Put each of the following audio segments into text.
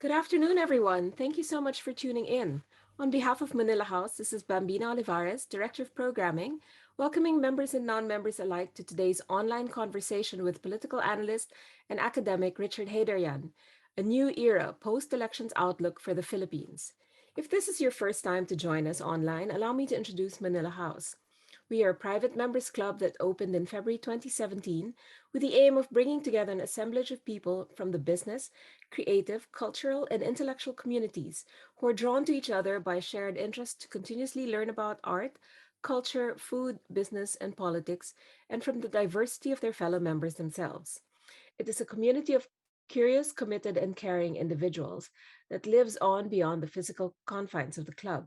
Good afternoon, everyone. Thank you so much for tuning in. On behalf of Manila House, this is Bambina Olivares, Director of Programming, welcoming members and non-members alike to today's online conversation with political analyst and academic Richard Heydarian, a new era post-elections outlook for the Philippines. If this is your first time to join us online, allow me to introduce Manila House. We are a private members club that opened in February 2017 with the aim of bringing together an assemblage of people from the business, creative, cultural, and intellectual communities who are drawn to each other by shared interest to continuously learn about art, culture, food, business, and politics, and from the diversity of their fellow members themselves. It is a community of curious, committed, and caring individuals that lives on beyond the physical confines of the club.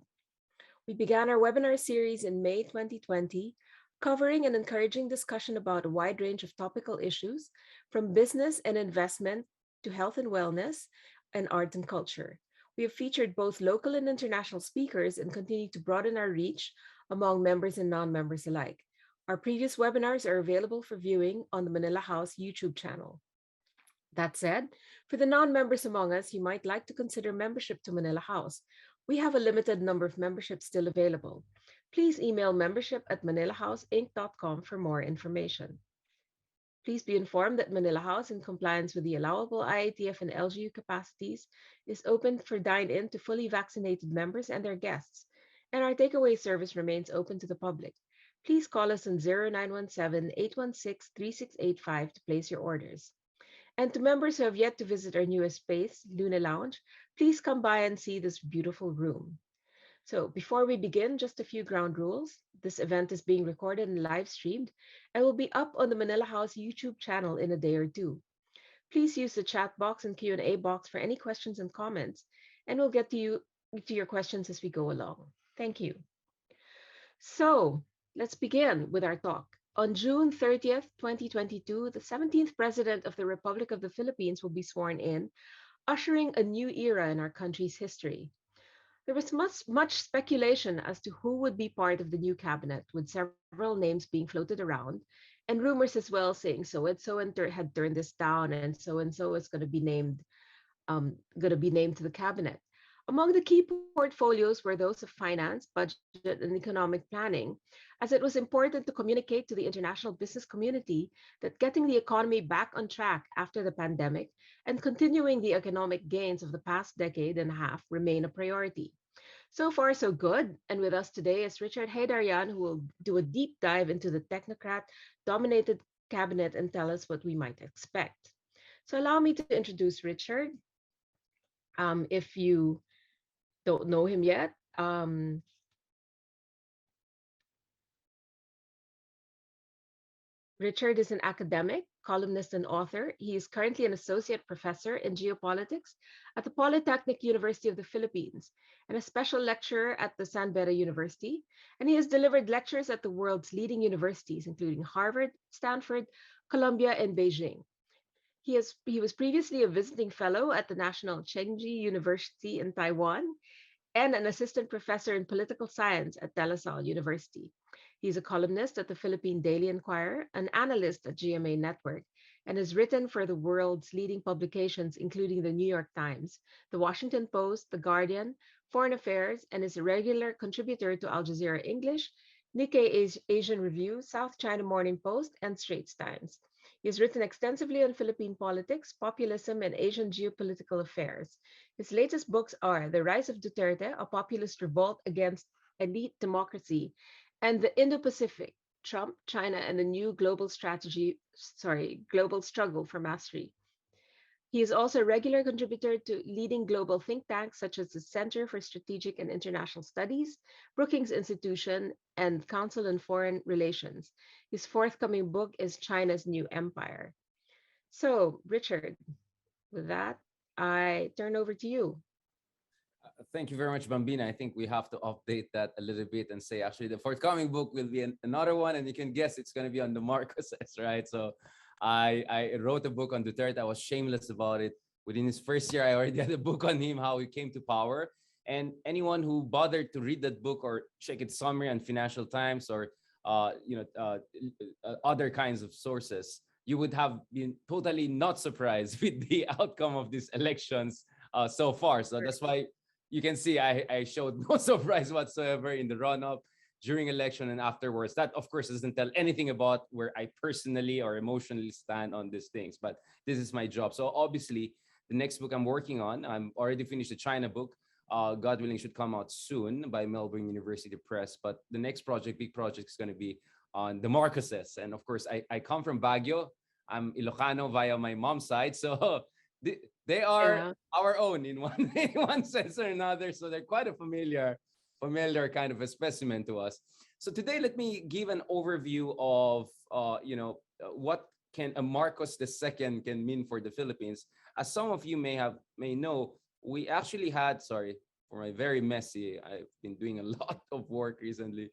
We began our webinar series in May 2020, covering and encouraging discussion about a wide range of topical issues, from business and investment to health and wellness and art and culture. We have featured both local and international speakers and continue to broaden our reach among members and non members alike. Our previous webinars are available for viewing on the Manila House YouTube channel. That said, for the non members among us, you might like to consider membership to Manila House. We have a limited number of memberships still available. Please email membership at manilahouseinc.com for more information. Please be informed that Manila House, in compliance with the allowable IATF and LGU capacities, is open for dine-in to fully vaccinated members and their guests, and our takeaway service remains open to the public. Please call us on 0917-816-3685 to place your orders. And to members who have yet to visit our newest space, Luna Lounge, please come by and see this beautiful room. So, before we begin, just a few ground rules. This event is being recorded and live streamed and will be up on the Manila House YouTube channel in a day or two. Please use the chat box and Q&A box for any questions and comments, and we'll get to your questions as we go along. Thank you. So, let's begin with our talk. On June 30th, 2022, the 17th President of the Republic of the Philippines will be sworn in, ushering a new era in our country's history. There was much speculation as to who would be part of the new cabinet, with several names being floated around, and rumors as well saying so and so had turned this down, and so is going to be named to the cabinet. Among the key portfolios were those of finance, budget, and economic planning, as it was important to communicate to the international business community that getting the economy back on track after the pandemic and continuing the economic gains of the past decade and a half remain a priority. So far, so good. And with us today is Richard Heydarian, who will do a deep dive into the technocrat dominated cabinet and tell us what we might expect. So, allow me to introduce Richard. If you don't know him yet, Richard is an academic, columnist, and author. He is currently an associate professor in geopolitics at the Polytechnic University of the Philippines and a special lecturer at the San Beda University. And he has delivered lectures at the world's leading universities, including Harvard, Stanford, Columbia, and Beijing. He was previously a visiting fellow at the National Chengji University in Taiwan and an assistant professor in political science at De La Salle University. He's a columnist at the Philippine Daily Inquirer, an analyst at GMA Network, and has written for the world's leading publications, including the New York Times, the Washington Post, the Guardian, Foreign Affairs, and is a regular contributor to Al Jazeera English, Nikkei Asian Review, South China Morning Post, and Straits Times. He has written extensively on Philippine politics, populism, and Asian geopolitical affairs. His latest books are The Rise of Duterte, a populist revolt against elite democracy, and the Indo-Pacific, Trump, China, and the new global struggle for mastery. He is also a regular contributor to leading global think tanks such as the Center for Strategic and International Studies, Brookings Institution, and Council on Foreign Relations. His forthcoming book is China's New Empire. So, Richard, with that, I turn over to you. Thank you very much, Bambina. I think we have to update that a little bit and say actually the forthcoming book will be another one, and you can guess it's going to be on the Marcoses, right? So I wrote a book on Duterte. I was shameless about it. Within his first year, I already had a book on him, how he came to power. And anyone who bothered to read that book or check its summary on Financial Times or other kinds of sources, you would have been totally not surprised with the outcome of these elections so far. So that's why you can see I showed no surprise whatsoever in the run-up, during election, and afterwards. That, of course, doesn't tell anything about where I personally or emotionally stand on these things, but this is my job. So obviously, the next book I'm working on, I'm already finished the China book. God willing, should come out soon by Melbourne University Press. But the next project, big project, is going to be on the Marcoses. And of course, I come from Baguio. I'm Ilocano via my mom's side. So they are Yeah. our own in one, in one sense or another. So they're quite a familiar kind of a specimen to us. So today, let me give an overview of, what can a Marcos II can mean for the Philippines. As some of you may know, we actually had, sorry for my very messy, I've been doing a lot of work recently.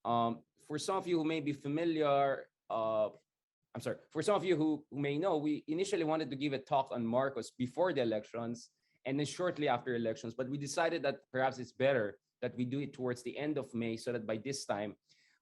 For some of you who may be familiar, I'm sorry, for some of you who may know, we initially wanted to give a talk on Marcos before the elections and then shortly after elections, but we decided that perhaps it's better that we do it towards the end of May, so that by this time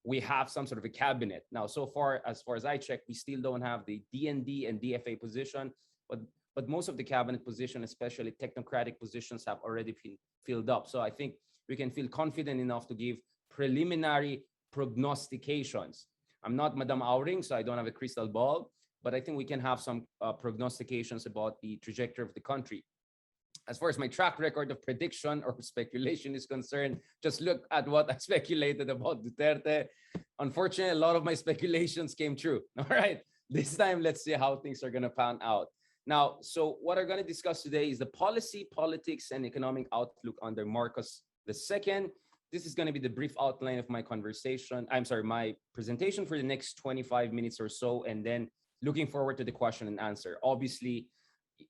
we have some sort of a cabinet. Now, so far as I check, we still don't have the DND and DFA position, but most of the cabinet position, especially technocratic positions, have already been filled up. So I think we can feel confident enough to give preliminary prognostications. I'm not Madame Auring, so I don't have a crystal ball, but I think we can have some prognostications about the trajectory of the country. As far as my track record of prediction or speculation is concerned, just look at what I speculated about Duterte. Unfortunately, a lot of my speculations came true. All right, this time, let's see how things are going to pan out. Now, so what I'm going to discuss today is the policy, politics, and economic outlook under Marcos II. This is going to be the brief outline of my conversation. I'm sorry, my presentation for the next 25 minutes or so, and then looking forward to the question and answer. Obviously,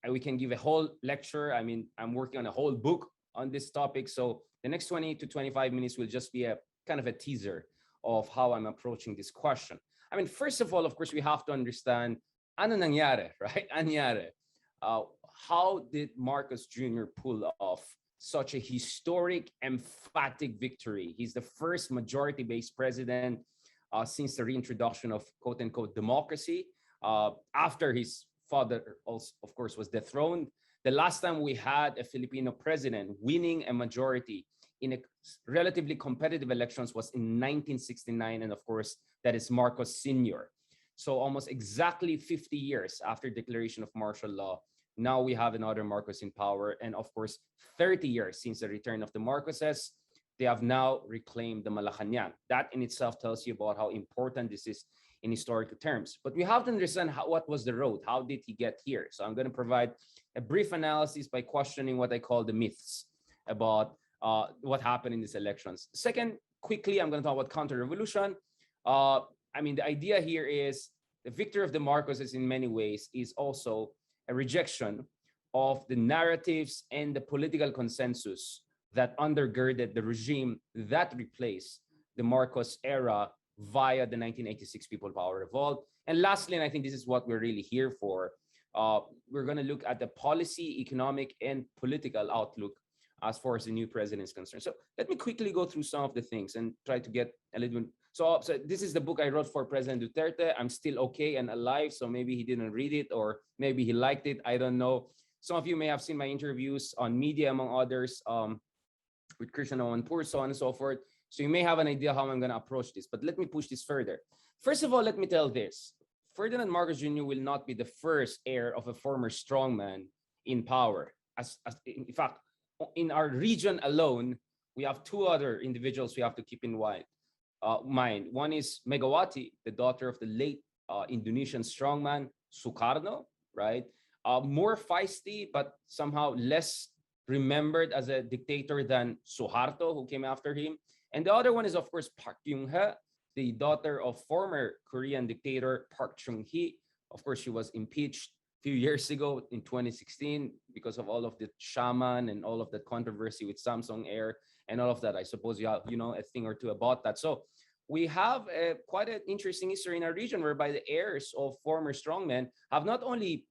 we can give a whole lecture. I mean, I'm working on a whole book on this topic. So the next 20 to 25 minutes will just be a kind of a teaser of how I'm approaching this question. I mean, first of all, of course, we have to understand ano nangyari, right? Anyari. How did Marcos Jr. pull off such a historic, emphatic victory? He's the first majority-based president since the reintroduction of quote-unquote democracy after his father, also, of course, was dethroned. The last time we had a Filipino president winning a majority in a relatively competitive elections was in 1969, and of course, that is Marcos Sr. So almost exactly 50 years after declaration of martial law, now we have another Marcos in power. And of course, 30 years since the return of the Marcoses, they have now reclaimed the Malacanang. That in itself tells you about how important this is in historical terms. But we have to understand what was the road. How did he get here? So I'm going to provide a brief analysis by questioning what I call the myths about what happened in these elections. Second, quickly, I'm going to talk about counter-revolution. I mean, the idea here is the victory of the Marcoses in many ways is also a rejection of the narratives and the political consensus that undergirded the regime that replaced the Marcos era via the 1986 People Power Revolt. And lastly, and I think this is what we're really here for, we're going to look at the policy, economic, and political outlook as far as the new president is concerned. So let me quickly go through some of the things and try to get a little bit. So this is the book I wrote for President Duterte. I'm still okay and alive, so maybe he didn't read it or maybe he liked it. I don't know. Some of you may have seen my interviews on media, among others, with Christian Owenpour, so on and so forth. So you may have an idea how I'm going to approach this, but let me push this further. First of all, let me tell this. Ferdinand Marcos Jr. will not be the first heir of a former strongman in power. In fact, in our region alone, we have two other individuals we have to keep in mind. One is Megawati, the daughter of the late Indonesian strongman Sukarno, right? More feisty, but somehow less remembered as a dictator than Suharto, who came after him. And the other one is, of course, Park Geun-hye, the daughter of former Korean dictator Park Chung-hee. Of course, she was impeached a few years ago in 2016 because of all of the shaman and all of that controversy with Samsung Air and all of that. I suppose you have, a thing or two about that. So we have quite an interesting history in our region whereby the heirs of former strongmen have not only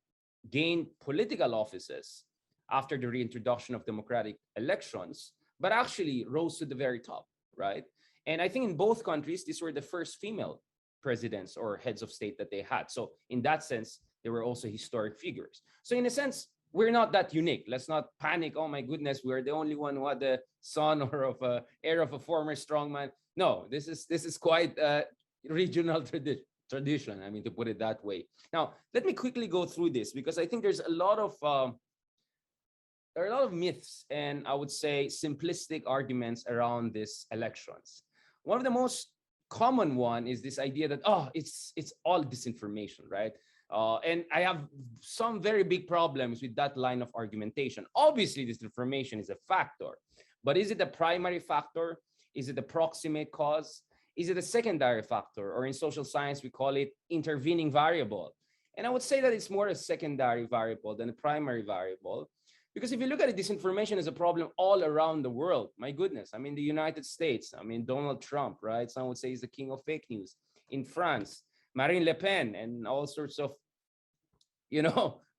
gained political offices after the reintroduction of democratic elections, but actually rose to the very top, right? And I think in both countries, these were the first female presidents or heads of state that they had. So in that sense, they were also historic figures. So in a sense, we're not that unique. Let's not panic. Oh my goodness, we're the only one who had the son or of a heir of a former strongman. No, this is quite regional tradition. I mean, to put it that way. Now, let me quickly go through this because I think there are a lot of myths and I would say simplistic arguments around these elections. One of the most common one is this idea that it's all disinformation, right? And I have some very big problems with that line of argumentation. Obviously, disinformation is a factor, but is it a primary factor? Is it a proximate cause? Is it a secondary factor? Or in social science, we call it intervening variable. And I would say that it's more a secondary variable than a primary variable. Because if you look at it, disinformation is a problem all around the world. My goodness. I mean, the United States, I mean, Donald Trump, right? Some would say he's the king of fake news. In France, Marine Le Pen and all sorts of,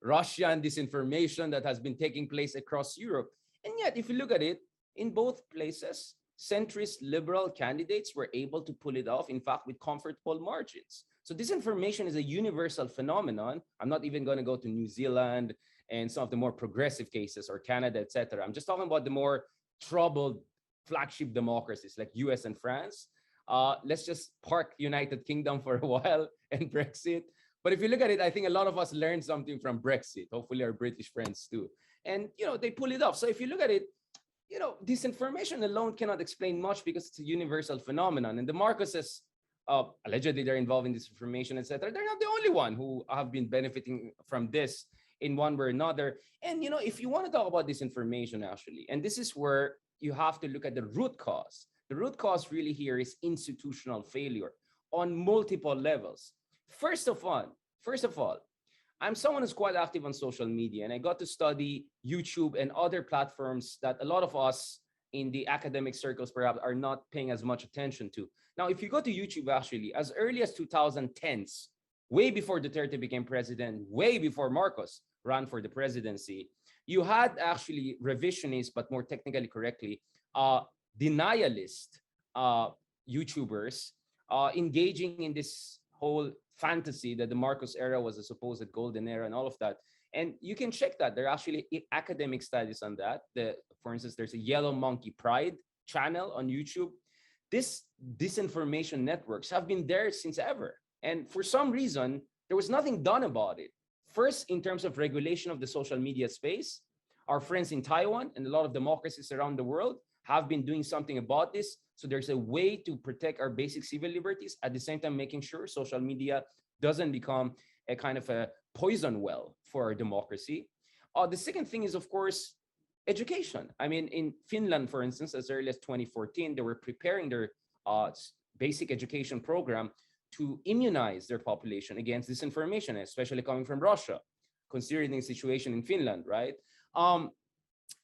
Russian disinformation that has been taking place across Europe. And yet, if you look at it, in both places, centrist liberal candidates were able to pull it off, in fact, with comfortable margins. So disinformation is a universal phenomenon. I'm not even going to go to New Zealand and some of the more progressive cases or Canada, etc. I'm just talking about the more troubled flagship democracies like US and France. Let's just park United Kingdom for a while and Brexit. But if you look at it, I think a lot of us learned something from Brexit, hopefully our British friends too. And, they pull it off. So if you look at it, disinformation alone cannot explain much because it's a universal phenomenon. And the Marcoses, allegedly they're involved in disinformation, etc. They're not the only one who have been benefiting from this in one way or another. And, if you want to talk about disinformation, actually, and this is where you have to look at the root cause. The root cause really here is institutional failure on multiple levels. First of all, I'm someone who's quite active on social media, and I got to study YouTube and other platforms that a lot of us in the academic circles perhaps are not paying as much attention to. Now, if you go to YouTube, actually, as early as 2010s, way before Duterte became president, way before Marcos ran for the presidency, you had actually revisionists, but more technically correctly, denialist YouTubers engaging in this whole fantasy that the Marcos era was a supposed golden era and all of that. And you can check that. There are actually academic studies on that. For instance, there's a Yellow Monkey Pride channel on YouTube. This disinformation networks have been there since ever. And for some reason, there was nothing done about it. First, in terms of regulation of the social media space, our friends in Taiwan and a lot of democracies around the world have been doing something about this. So there's a way to protect our basic civil liberties, at the same time making sure social media doesn't become a kind of a poison well for our democracy. The second thing is, of course, education. I mean, in Finland, for instance, as early as 2014, they were preparing their basic education program to immunize their population against disinformation, especially coming from Russia, considering the situation in Finland, right?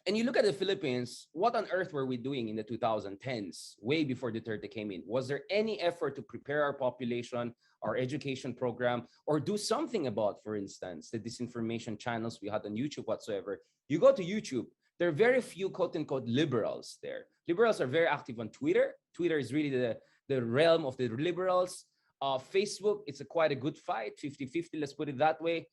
And you look at the Philippines, what on earth were we doing in the 2010s, way before Duterte came in? Was there any effort to prepare our population, our education program, or do something about, for instance, the disinformation channels we had on YouTube whatsoever? You go to YouTube, there are very few quote-unquote liberals there. Liberals are very active on Twitter. Twitter is really the realm of the liberals. Facebook, it's quite a good fight, 50-50, let's put it that way,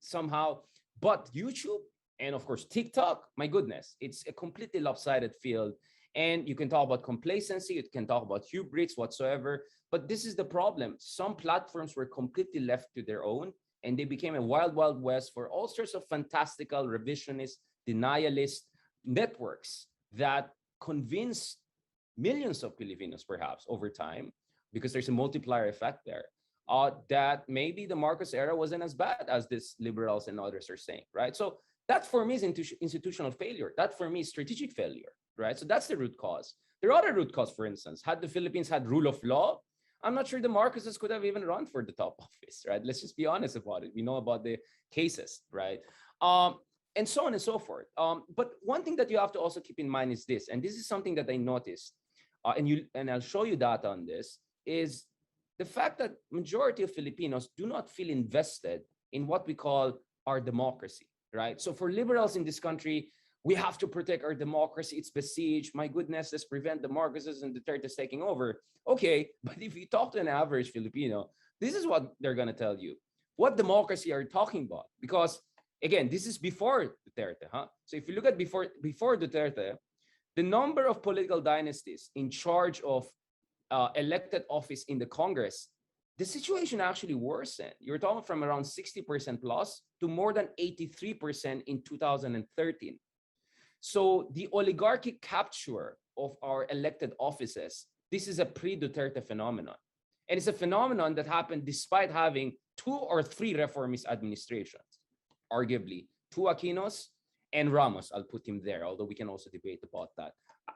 somehow. But YouTube, and of course, TikTok, my goodness, it's a completely lopsided field. And you can talk about complacency, you can talk about hubris whatsoever. But this is the problem. Some platforms were completely left to their own, and they became a wild, wild west for all sorts of fantastical, revisionist, denialist networks that convinced millions of Filipinos, perhaps, over time, because there's a multiplier effect there, that maybe the Marcos era wasn't as bad as these liberals and others are saying, right? So that for me is institutional failure. That for me is strategic failure, right? So that's the root cause. There are other root cause, for instance. Had the Philippines had rule of law, I'm not sure the Marcoses could have even run for the top office, right? Let's just be honest about it. We know about the cases, right? And so on and so forth. But one thing that you have to also keep in mind is this, and this is something that I noticed, and I'll show you data on this, is the fact that majority of Filipinos do not feel invested in what we call our democracy, right? So for liberals in this country, we have to protect our democracy. It's besieged. My goodness, let's prevent the Marcoses and Duterte's taking over. Okay, but if you talk to an average Filipino, this is what they're going to tell you. What democracy are you talking about? Because Again, this is before Duterte, huh? So if you look at before Duterte, the number of political dynasties in charge of elected office in the Congress, the situation actually worsened. You're talking from around 60% plus to more than 83% in 2013. So the oligarchic capture of our elected offices, this is a pre-Duterte phenomenon. And it's a phenomenon that happened despite having two or three reformist administrations, arguably two Aquinos and Ramos. I'll put him there, although we can also debate about that.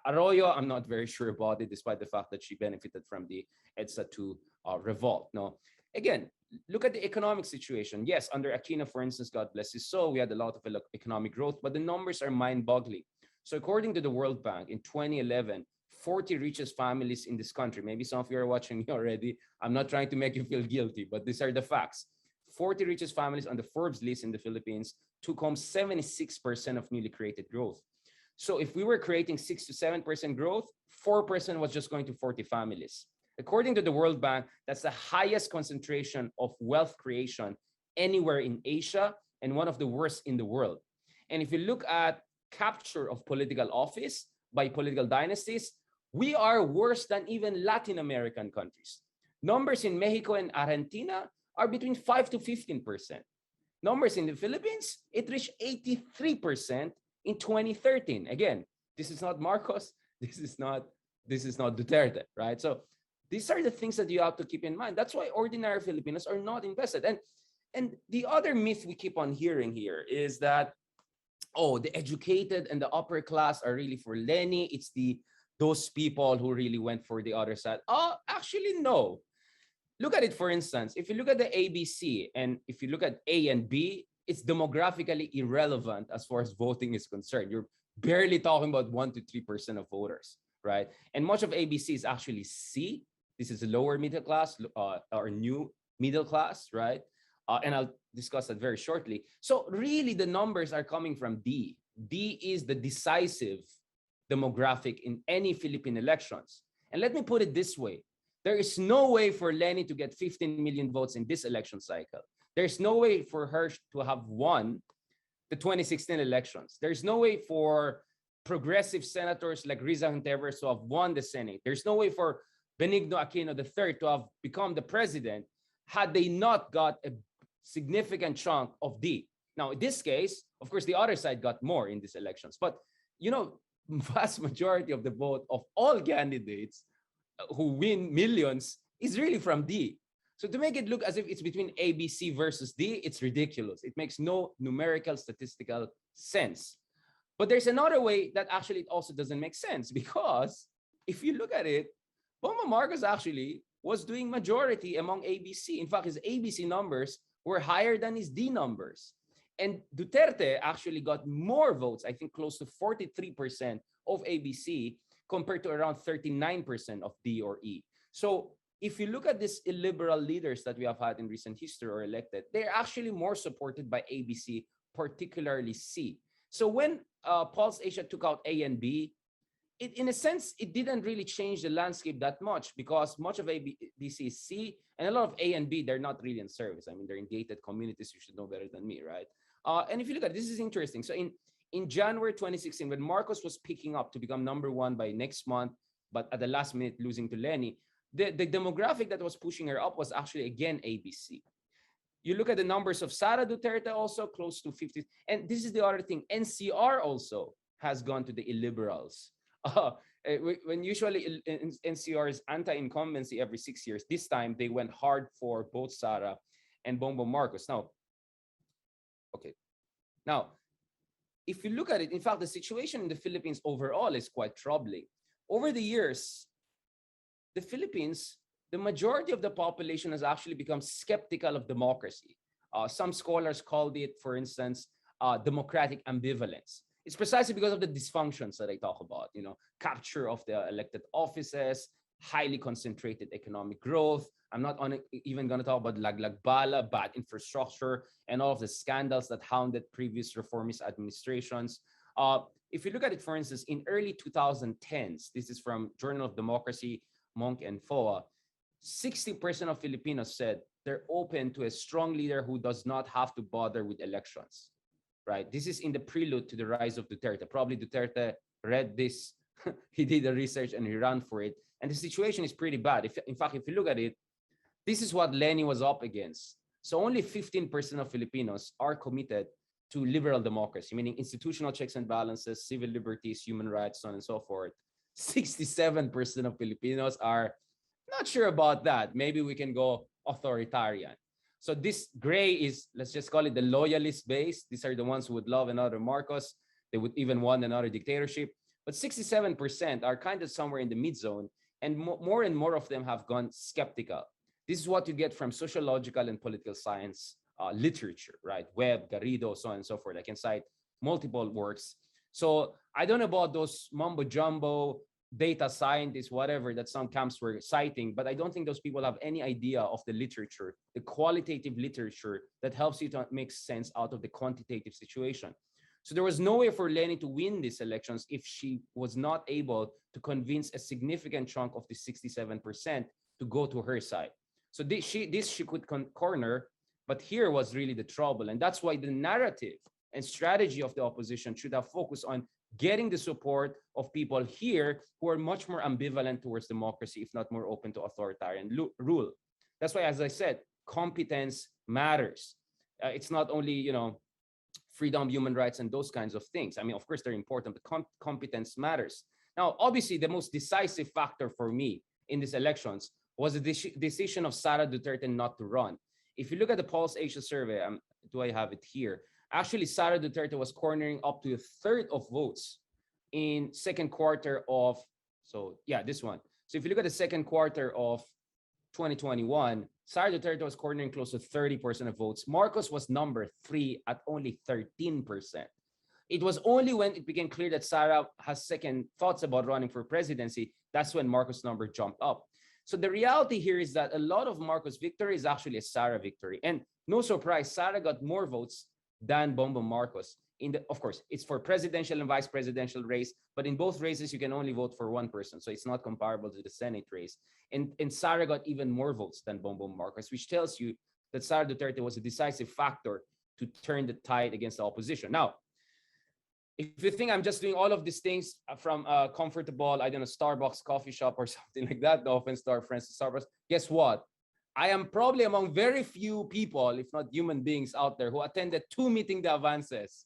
Arroyo, I'm not very sure about it, despite the fact that she benefited from the EDSA 2 revolt. No, again, look at the economic situation. Yes, under Aquino, for instance, God bless his soul, we had a lot of economic growth, but the numbers are mind-boggling. So according to the World Bank, in 2011, 40 richest families in this country, maybe some of you are watching me already, I'm not trying to make you feel guilty, but these are the facts. 40 richest families on the Forbes list in the Philippines took home 76% of newly created growth. So if we were creating 6 to 7% growth, 4% was just going to 40 families. According to the World Bank, that's the highest concentration of wealth creation anywhere in Asia and one of the worst in the world. And if you look at capture of political office by political dynasties, we are worse than even Latin American countries. Numbers in Mexico and Argentina are between 5 to 15%. Numbers in the Philippines, it reached 83% in 2013. Again, this is not Marcos, this is not Duterte, right? So these are the things that you have to keep in mind. That's why ordinary Filipinos are not invested. And the other myth we keep on hearing here is that, oh, the educated and the upper class are really for Lenny. It's those people who really went for the other side. Oh, actually, no. Look at it, for instance, if you look at the ABC and if you look at A and B, it's demographically irrelevant as far as voting is concerned. You're barely talking about 1 to 3% of voters, right? And much of ABC is actually C. This is a lower middle class or new middle class, right? And I'll discuss that very shortly. So really the numbers are coming from D. D is the decisive demographic in any Philippine elections. And let me put it this way. There is no way for Lenny to get 15 million votes in this election cycle. There's no way for her to have won the 2016 elections. There's no way for progressive senators like Riza Hontiveros to have won the Senate. There's no way for Benigno Aquino III to have become the president had they not got a significant chunk of D. Now, in this case, of course, the other side got more in these elections. But, vast majority of the vote of all candidates who win millions is really from D. So to make it look as if it's between A, B, C versus D, it's ridiculous. It makes no numerical statistical sense. But there's another way that actually it also doesn't make sense, because if you look at it, Bongbong Marcos actually was doing majority among ABC. In fact, his ABC numbers were higher than his D numbers. And Duterte actually got more votes, I think close to 43% of ABC compared to around 39% of D or E. So if you look at these illiberal leaders that we have had in recent history or elected, they're actually more supported by ABC, particularly C. So when Pulse Asia took out A and B, in a sense, it didn't really change the landscape that much, because much of ABC is C, and a lot of A and B, they're not really in service. I mean, they're in gated communities. You should know better than me, right? And if you look at this is interesting. So in January 2016, when Marcos was picking up to become #1 by next month, but at the last minute losing to Lenny, the demographic that was pushing her up was actually, again, ABC. You look at the numbers of Sara Duterte, also close to 50. And this is the other thing. NCR also has gone to the illiberals. When usually NCR is anti-incumbency every 6 years, this time they went hard for both Sara and Bongbong Marcos. Now, if you look at it, in fact, the situation in the Philippines overall is quite troubling. Over the years, the Philippines, the majority of the population has actually become skeptical of democracy. Some scholars called it, for instance, democratic ambivalence. It's precisely because of the dysfunctions that I talk about, capture of the elected offices, highly concentrated economic growth. I'm not even going to talk about laglag bala, bad infrastructure, and all of the scandals that hounded previous reformist administrations. If you look at it, for instance, in early 2010s, this is from Journal of Democracy, Monk and FOA, 60% of Filipinos said they're open to a strong leader who does not have to bother with elections. right? This is in the prelude to the rise of Duterte. Probably Duterte read this, he did the research and he ran for it. And the situation is pretty bad. If, in fact, if you look at it, this is what Lenny was up against. So only 15% of Filipinos are committed to liberal democracy, meaning institutional checks and balances, civil liberties, human rights, so on and so forth. 67% of Filipinos are not sure about that. Maybe we can go authoritarian. So this gray is, let's just call it the loyalist base. These are the ones who would love another Marcos. They would even want another dictatorship. But 67% are kind of somewhere in the mid zone. And more and more of them have gone skeptical. This is what you get from sociological and political science literature, right? Webb, Garrido, so on and so forth. I can cite multiple works. So I don't know about those mumbo jumbo data scientists, whatever that some camps were citing, but I don't think those people have any idea of the literature, the qualitative literature that helps you to make sense out of the quantitative situation. So there was no way for Leni to win these elections if she was not able to convince a significant chunk of the 67% to go to her side. So this she could corner, but here was really the trouble. And that's why the narrative and strategy of the opposition should have focused on getting the support of people here who are much more ambivalent towards democracy, if not more open to authoritarian rule. That's why, as I said, competence matters. It's not only, freedom, human rights, and those kinds of things. I mean, of course, they're important, but competence matters. Now, obviously, the most decisive factor for me in these elections was the decision of Sara Duterte not to run. If you look at the Pulse Asia survey, do I have it here? Actually, Sara Duterte was cornering up to a third of votes in second quarter of, this one. So if you look at the second quarter of 2021, Sara Duterte was cornering close to 30% of votes. Marcos was number 3 at only 13%. It was only when it became clear that Sara has second thoughts about running for presidency, that's when Marcos' number jumped up. So the reality here is that a lot of Marcos' victory is actually a Sara victory. And no surprise, Sara got more votes than Bongbong Marcos. Of course, it's for presidential and vice presidential race, but in both races, you can only vote for one person. So it's not comparable to the Senate race. And Sara got even more votes than Bongbong Marcos, which tells you that Sara Duterte was a decisive factor to turn the tide against the opposition. Now, if you think I'm just doing all of these things from a comfortable, I don't know, Starbucks coffee shop or something like that, no offense to our friends at Starbucks, guess what? I am probably among very few people, if not human beings out there, who attended 2 meeting de avances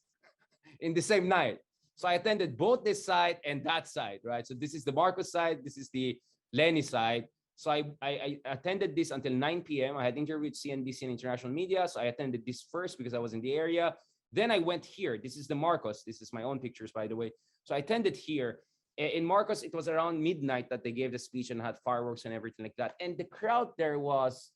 in the same night. So I attended both this side and that side, right? So this is the Marcos side, this is the Leni side. So I attended this until 9 p.m. I had interviewed CNBC and international media. So I attended this first because I was in the area. Then I went here. This is the Marcos. This is my own pictures, by the way. So I attended here. In Marcos, it was around midnight that they gave the speech and had fireworks and everything like that. And the crowd there was,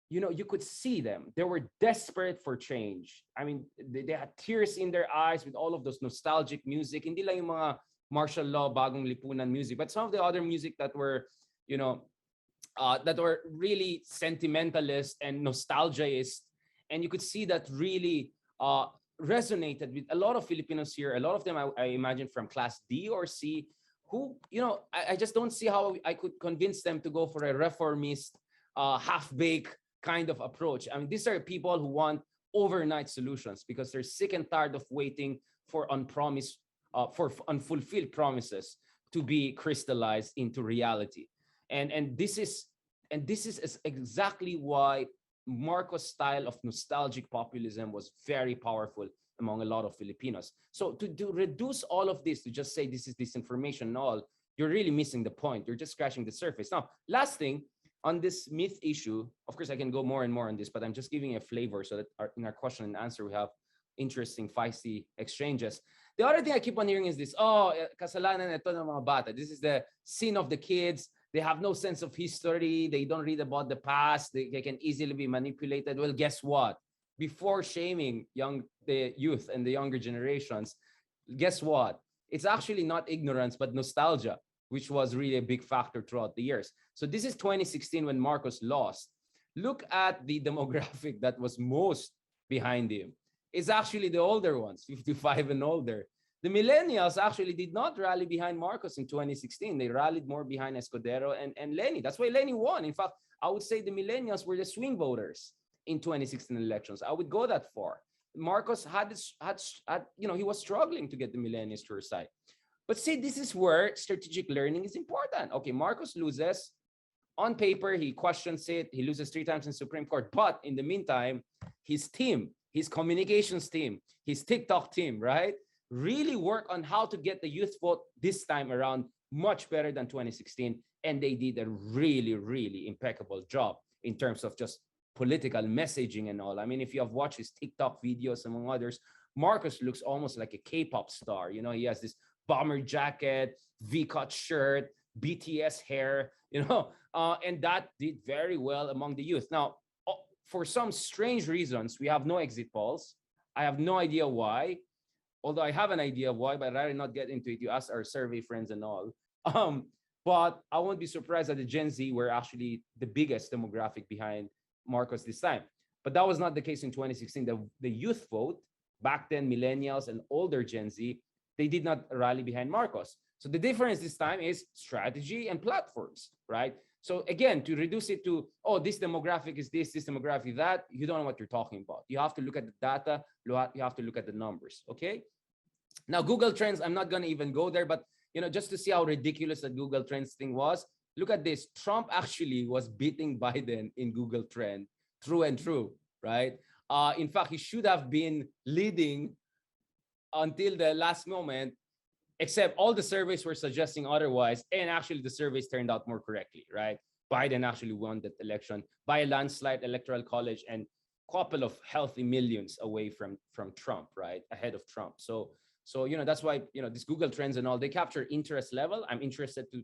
you could see them. They were desperate for change. I mean, they had tears in their eyes with all of those nostalgic music. Hindi lang yung mga martial law, bagong lipunan music, but some of the other music that were, that were really sentimentalist and nostalgiaist. And you could see that really resonated with a lot of Filipinos here. A lot of them, I imagine, from class D or C, who, I just don't see how I could convince them to go for a reformist, half-baked kind of approach. I mean, these are people who want overnight solutions because they're sick and tired of waiting for unfulfilled promises to be crystallized into reality. And this is exactly why Marcos' style of nostalgic populism was very powerful among a lot of Filipinos. So to reduce all of this to just say this is disinformation and all, you're really missing the point. You're just scratching the surface. Now, last thing on this myth issue, of course, I can go more and more on this, but I'm just giving a flavor so that in our question and answer, we have interesting, feisty exchanges. The other thing I keep on hearing is this, kasalanan ito ng mga bata. This is the sin of the kids. They have no sense of history. They don't read about the past. They can easily be manipulated. Well, guess what? Before shaming the youth and the younger generations, guess what? It's actually not ignorance, but nostalgia, which was really a big factor throughout the years. So this is 2016 when Marcos lost. Look at the demographic that was most behind him. It's actually the older ones, 55 and older. The millennials actually did not rally behind Marcos in 2016. They rallied more behind Escudero and Leni. That's why Leni won. In fact, I would say the millennials were the swing voters in 2016 elections. I would go that far. Marcos had he was struggling to get the millennials to her side. But see, this is where strategic learning is important. Okay, Marcos loses. On paper, he questions it. He loses 3 times in Supreme Court. But in the meantime, his team, his communications team, his TikTok team, right, really work on how to get the youth vote this time around much better than 2016. And they did a really, really impeccable job in terms of just political messaging and all. I mean, if you have watched his TikTok videos, among others, Marcos looks almost like a K-pop star. He has this bomber jacket, V-cut shirt, BTS hair, and that did very well among the youth. Now, for some strange reasons, we have no exit polls. I have no idea why, although I have an idea of why, but I'd rather not get into it. You ask our survey friends and all. But I won't be surprised that the Gen Z were actually the biggest demographic behind Marcos this time. But that was not the case in 2016. The youth vote, back then, millennials and older Gen Z, they did not rally behind Marcos. So the difference this time is strategy and platforms, right? So again, to reduce it to, this demographic is this demographic that, you don't know what you're talking about. You have to look at the data, you have to look at the numbers, okay? Now, Google Trends, I'm not going to even go there, but just to see how ridiculous the Google Trends thing was, look at this. Trump actually was beating Biden in Google Trend through and through, right? In fact, he should have been leading until the last moment, except all the surveys were suggesting otherwise, and actually the surveys turned out more correctly, right? Biden actually won that election by a landslide, electoral college, and a couple of healthy millions away from Trump, right? Ahead of Trump. So that's why this Google Trends and all, they capture interest level. I'm interested to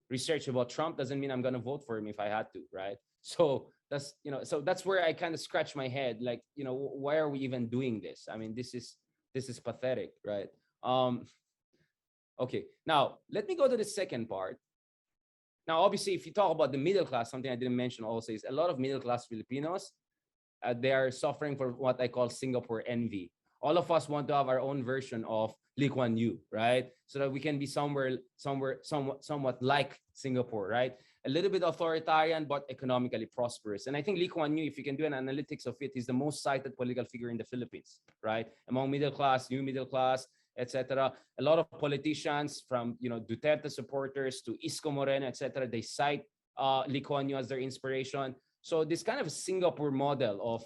research about Trump. Doesn't mean I'm gonna vote for him if I had to, right? So that's where I kind of scratch my head, like, why are we even doing this? I mean, this is pathetic, right? Okay, now let me go to the second part. Now, obviously, if you talk about the middle class, something I didn't mention also is a lot of middle class Filipinos, they are suffering for what I call Singapore envy. All of us want to have our own version of Lee Kuan Yew, right? So that we can be somewhat like Singapore, right? A little bit authoritarian, but economically prosperous. And I think Lee Kuan Yew, if you can do an analytics of it, is the most cited political figure in the Philippines, right? Among middle class, new middle class, etc. A lot of politicians, from Duterte supporters to Isko Moreno, etc., they cite Lee Kuan Yew as their inspiration. So this kind of Singapore model of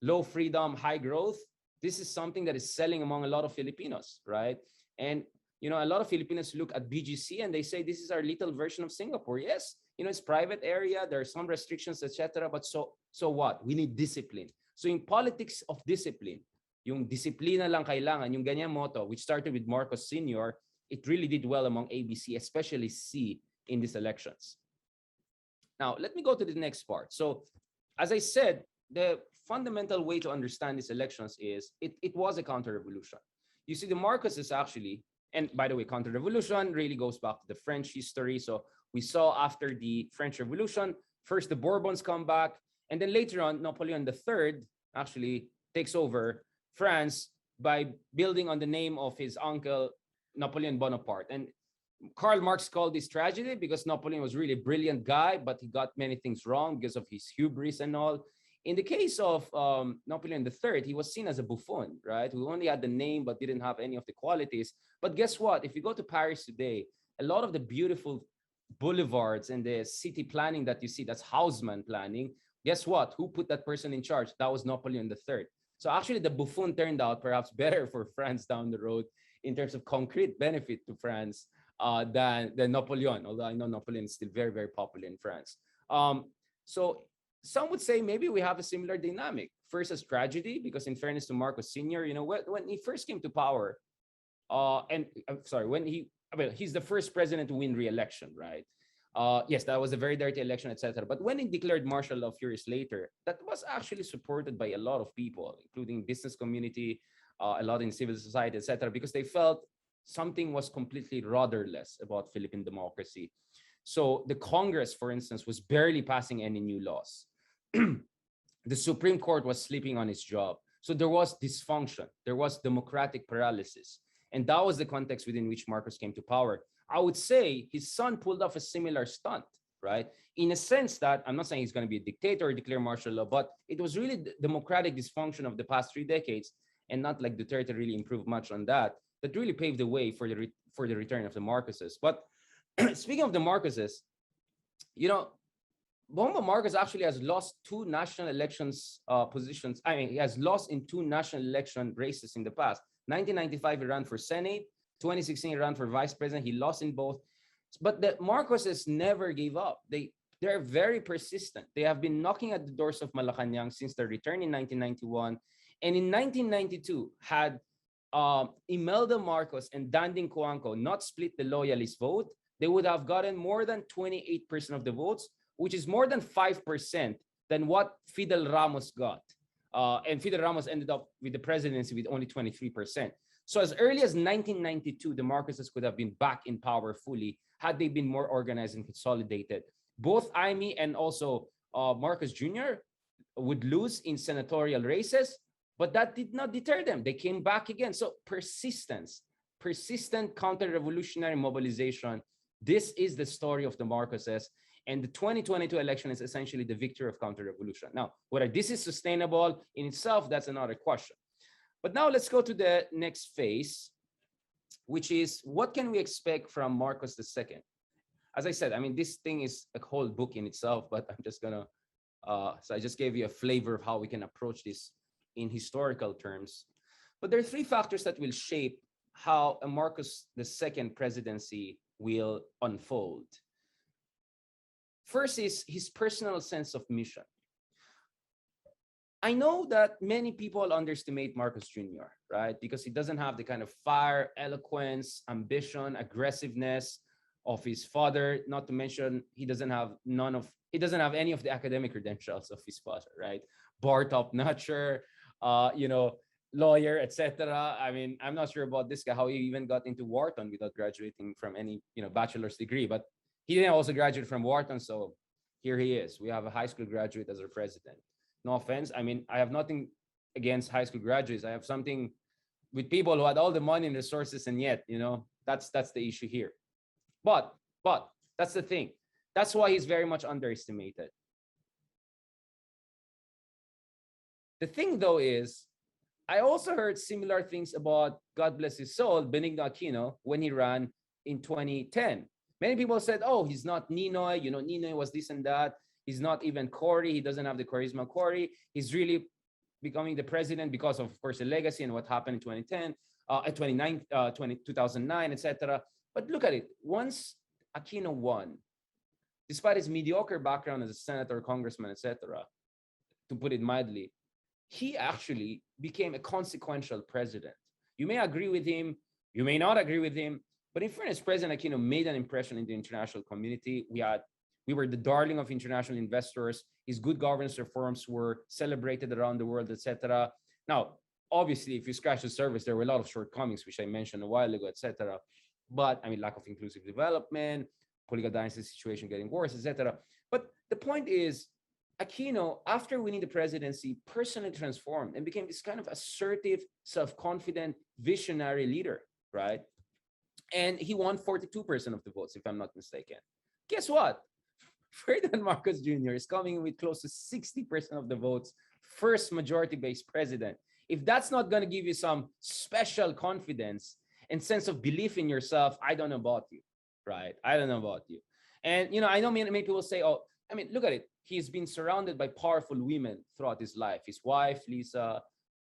low freedom, high growth, this is something that is selling among a lot of Filipinos, right? And a lot of Filipinos look at BGC and they say this is our little version of Singapore. Yes, it's private area, there are some restrictions, etc. But so what? We need discipline. So in politics of discipline, yung disiplina lang kailangan, yung ganyan motto, which started with Marcos Sr., it really did well among ABC, especially C, in these elections. Now, let me go to the next part. So, as I said, the fundamental way to understand these elections is it was a counter-revolution. You see, the Marcos is actually, and by the way, counter-revolution really goes back to the French history. So we saw after the French Revolution, first the Bourbons come back, and then later on, Napoleon III actually takes over France by building on the name of his uncle, Napoleon Bonaparte. And Karl Marx called this tragedy because Napoleon was really a brilliant guy, but he got many things wrong because of his hubris and all. In the case of Napoleon III, he was seen as a buffoon, right? Who only had the name but didn't have any of the qualities. But guess what? If you go to Paris today, a lot of the beautiful boulevards and the city planning that you see, that's Haussmann planning. Guess what? Who put that person in charge? That was Napoleon III. So actually, the buffoon turned out perhaps better for France down the road in terms of concrete benefit to France than Napoleon, although I know Napoleon is still very, very popular in France. So some would say maybe we have a similar dynamic. First, as tragedy, because in fairness to Marcos Sr., when he first came to power, and I'm sorry, he's the first president to win re-election, right? Yes, that was a very dirty election, etc. But when he declared martial law a few years later, that was actually supported by a lot of people, including business community, a lot in civil society, etc., because they felt something was completely rudderless about Philippine democracy. So the Congress, for instance, was barely passing any new laws. The Supreme Court was sleeping on its job. So there was dysfunction. There was democratic paralysis. And that was the context within which Marcos came to power. I would say his son pulled off a similar stunt, right? In a sense that, I'm not saying he's going to be a dictator or declare martial law, but it was really the democratic dysfunction of the past 3 decades and not like Duterte really improved much on that, that really paved the way for for the return of the Marcoses. But speaking of the Marcoses, you know, Bongbong Marcos actually has lost two national elections positions. I mean, he has lost in two national election races in the past. 1995, he ran for Senate. 2016, he ran for vice president. He lost in both. But the Marcoses never gave up. They're very persistent. They have been knocking at the doors of Malacanang since their return in 1991. And in 1992, had Imelda Marcos and Danding Coangco not split the loyalist vote, they would have gotten more than 28% of the votes, which is more than 5% than what Fidel Ramos got. And Fidel Ramos ended up with the presidency with only 23%. So as early as 1992, the Marcoses could have been back in power fully had they been more organized and consolidated. Both Aimee and also Marcos Jr. would lose in senatorial races, but that did not deter them. They came back again. So persistence, persistent counter-revolutionary mobilization. This is the story of the Marcoses. And the 2022 election is essentially the victory of counter-revolution. Now, whether this is sustainable in itself, that's another question. But now let's go to the next phase, which is what can we expect from Marcos II? As I said, I mean, this thing is a whole book in itself, but I'm just gonna, so I just gave you a flavor of how we can approach this in historical terms. But there are three factors that will shape how a Marcos II presidency will unfold. First is his personal sense of mission. I know that many people underestimate Marcos Jr., right? Because he doesn't have the kind of fire, eloquence, ambition, aggressiveness of his father, not to mention he doesn't have any of the academic credentials of his father, right? Bar top notcher, lawyer, etc. I mean, I'm not sure about this guy, how he even got into Wharton without graduating from any, bachelor's degree, but he didn't also graduate from Wharton, so here he is. We have a high school graduate as our president. No offense. I mean, I have nothing against high school graduates. I have something with people who had all the money and resources, and yet, that's the issue here. But that's the thing. That's why he's very much underestimated. The thing, though, is I also heard similar things about, God bless his soul, Benigno Aquino when he ran in 2010. Many people said, oh, he's not Ninoy. Ninoy was this and that. He's not even Cory. He doesn't have the charisma of Cory. He's really becoming the president because of course, the legacy and what happened in 2010, 2009, etc. But look at it. Once Aquino won, despite his mediocre background as a senator, congressman, etc., to put it mildly, he actually became a consequential president. You may agree with him. You may not agree with him. But in fairness, President Aquino made an impression in the international community. We were the darling of international investors. His good governance reforms were celebrated around the world, etc. Now, obviously, if you scratch the surface, there were a lot of shortcomings, which I mentioned a while ago, etc. But I mean, lack of inclusive development, political dynasty situation getting worse, etc. But the point is, Aquino, after winning the presidency, personally transformed and became this kind of assertive, self-confident, visionary leader, right? And he won 42% of the votes, if I'm not mistaken. Guess what? Ferdinand Marcos Jr. is coming in with close to 60% of the votes, first majority-based president. If that's not going to give you some special confidence and sense of belief in yourself, I don't know about you, right? I don't know about you. And, I know many people say, oh, I mean, look at it. He's been surrounded by powerful women throughout his life. His wife, Lisa,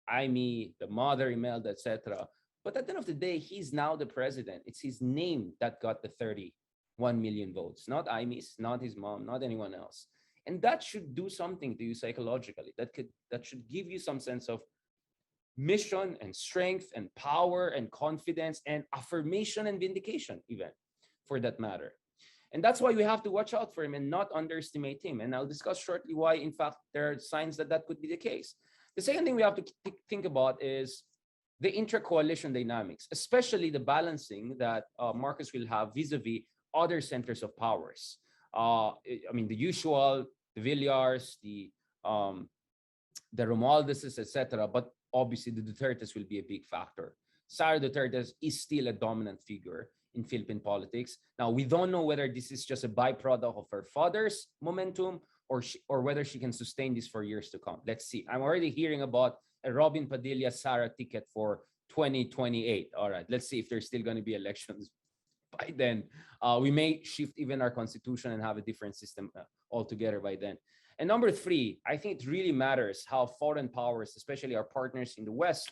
Aimee, the mother, Imelda, etc. But at the end of the day, he's now the president. It's his name that got the 31 million votes, not Aimee's, not his mom, not anyone else. And that should do something to you psychologically. That should give you some sense of mission and strength and power and confidence and affirmation and vindication, even for that matter. And that's why we have to watch out for him and not underestimate him. And I'll discuss shortly why, in fact, there are signs that could be the case. The second thing we have to think about is the intra-coalition dynamics, especially the balancing that Marcos will have vis-a-vis other centers of powers. I mean, the usual, the Villars, the Romualdeses, etc. But obviously, the Dutertes will be a big factor. Sara Duterte is still a dominant figure in Philippine politics. Now, we don't know whether this is just a byproduct of her father's momentum or whether she can sustain this for years to come. Let's see. I'm already hearing about a Robin Padilla Sara ticket for 2028. All right, let's see if there's still going to be elections by then. We may shift even our constitution and have a different system altogether by then. And number three, I think it really matters how foreign powers, especially our partners in the West,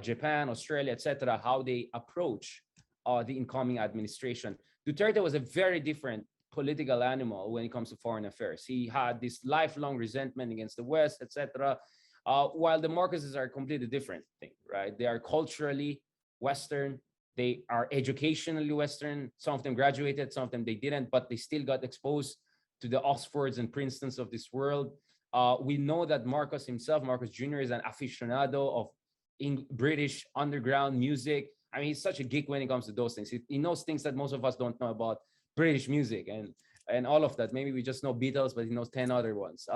Japan, Australia, etc., how they approach the incoming administration. Duterte was a very different political animal when it comes to foreign affairs. He had this lifelong resentment against the West, etc. While the Marcoses are a completely different thing, right? They are culturally Western. They are educationally Western. Some of them graduated, some of them they didn't, but they still got exposed to the Oxfords and Princetons of this world. We know that Marcos himself, Marcos Jr., is an aficionado of British underground music. I mean, he's such a geek when it comes to those things. He knows things that most of us don't know about British music and all of that. Maybe we just know Beatles, but he knows 10 other ones.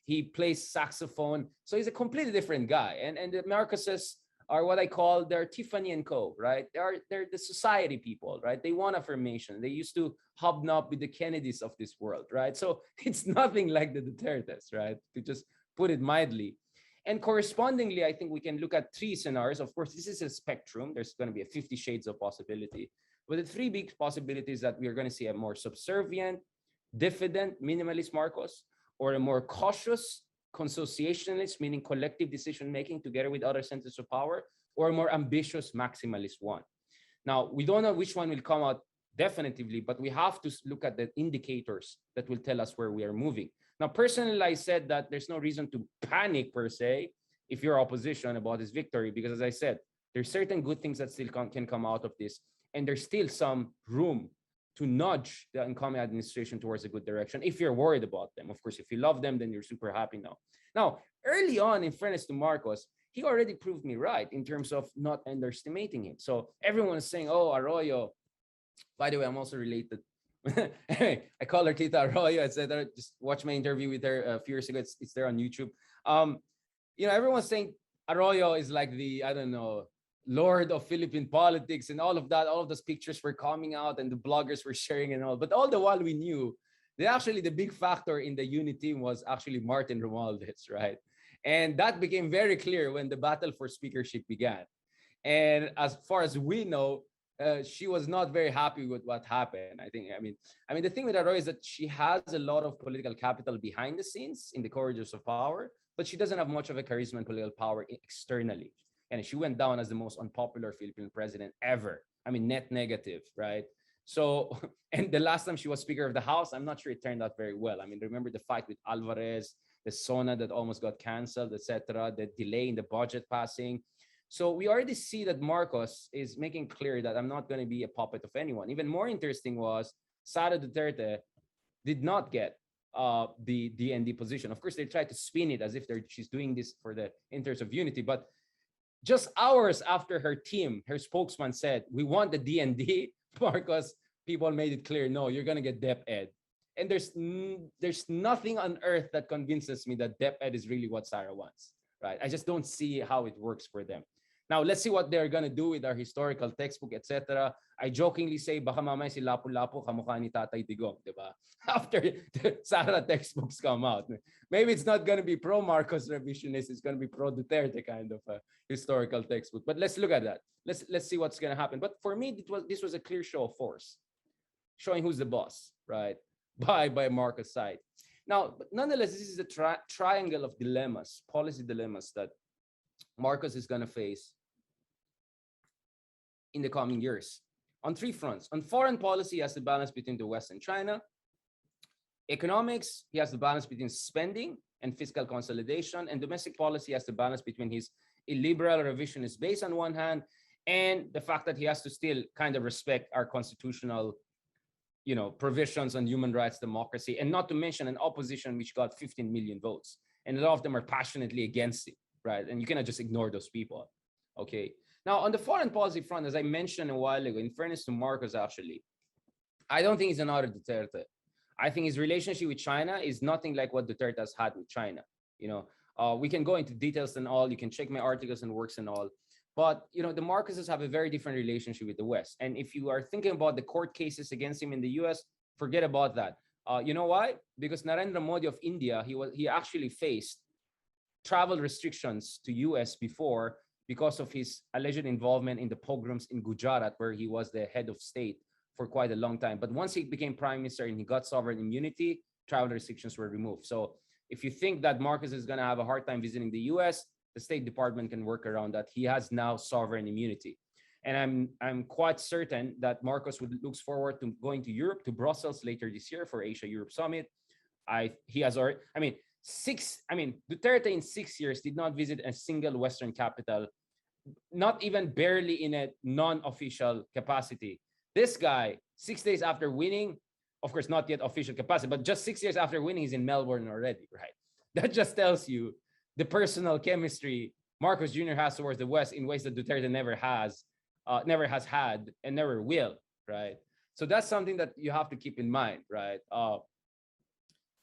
He plays saxophone. So he's a completely different guy. And the Marcoses are what I call their Tiffany and Co., right? They're the society people, right? They want affirmation. They used to hobnob with the Kennedys of this world, right? So it's nothing like the Dutertes, right? To just put it mildly. And correspondingly, I think we can look at three scenarios. Of course, this is a spectrum. There's going to be a 50 shades of possibility. But the three big possibilities that we are going to see a more subservient, diffident, minimalist Marcos, or a more cautious, consociationalist, meaning collective decision-making together with other centers of power, or a more ambitious maximalist one. Now, we don't know which one will come out definitively, but we have to look at the indicators that will tell us where we are moving. Now, personally, I said that there's no reason to panic per se if you're opposition about this victory, because as I said, there's certain good things that still can come out of this, and there's still some room to nudge the incoming administration towards a good direction if you're worried about them. Of course, if you love them, then you're super happy now. Now, early on, in fairness to Marcos, he already proved me right in terms of not underestimating him. So everyone is saying, oh, Arroyo. By the way, I'm also related. Anyway, I call her Tita Arroyo, etc. Just watch my interview with her a few years ago. It's there on YouTube. Everyone's saying Arroyo is like the, I don't know, Lord of Philippine politics and all of that. All of those pictures were coming out and the bloggers were sharing and all. But all the while we knew that actually the big factor in the unity team was actually Martin Romualdez, right? And that became very clear when the battle for speakership began. And as far as we know, she was not very happy with what happened. I mean, the thing with Arroyo is that she has a lot of political capital behind the scenes in the corridors of power, but she doesn't have much of a charisma and political power externally. And she went down as the most unpopular Philippine president ever. I mean, net negative, right? So, and the last time she was Speaker of the House, I'm not sure it turned out very well. I mean, remember the fight with Alvarez, the SONA that almost got canceled, etc., the delay in the budget passing. So we already see that Marcos is making clear that I'm not going to be a puppet of anyone. Even more interesting was Sara Duterte did not get the DND position. Of course, they tried to spin it as if she's doing this for the interest of unity, but just hours after her team, her spokesman said, we want the DND, Marcos, people made it clear, no, you're going to get DepEd. And there's nothing on earth that convinces me that DepEd is really what Sara wants, right? I just don't see how it works for them. Now, let's see what they're going to do with our historical textbook, etc. I jokingly say, baka mamaya si Lapu-Lapu kamukha ni Tatay Digong, di ba? After the Sara textbooks come out. Maybe it's not going to be pro-Marcos revisionist. It's going to be pro-Duterte kind of a historical textbook. But let's look at that. Let's see what's going to happen. But for me, this was a clear show of force, showing who's the boss, right? By Marcos' side. Now, but nonetheless, this is a triangle of dilemmas, policy dilemmas that Marcos is going to face in the coming years on three fronts. On foreign policy, he has the balance between the West and China. Economics, he has the balance between spending and fiscal consolidation. And domestic policy, he has the balance between his illiberal revisionist base on one hand, and the fact that he has to still kind of respect our constitutional, provisions on human rights, democracy, and not to mention an opposition which got 15 million votes. And a lot of them are passionately against it, right? And you cannot just ignore those people, okay? Now, on the foreign policy front, as I mentioned a while ago, in fairness to Marcos, actually, I don't think he's another Duterte. I think his relationship with China is nothing like what Duterte has had with China. We can go into details and all. You can check my articles and works and all. But, the Marcoses have a very different relationship with the West. And if you are thinking about the court cases against him in the US, forget about that. You know why? Because Narendra Modi of India, he actually faced travel restrictions to US before because of his alleged involvement in the pogroms in Gujarat, where he was the head of state for quite a long time. But once he became prime minister and he got sovereign immunity, travel restrictions were removed. So if you think that Marcos is going to have a hard time visiting the US, the State Department can work around that. He has now sovereign immunity. And I'm quite certain that Marcos looks forward to going to Europe, to Brussels later this year for Asia Europe Summit. He has already, Duterte in 6 years did not visit a single Western capital, not even barely in a non-official capacity. This guy, 6 days after winning, of course, not yet official capacity, but just 6 years after winning, he's in Melbourne already, right? That just tells you the personal chemistry Marcos Jr. has towards the West in ways that Duterte never has had, and never will, right? So that's something that you have to keep in mind, right?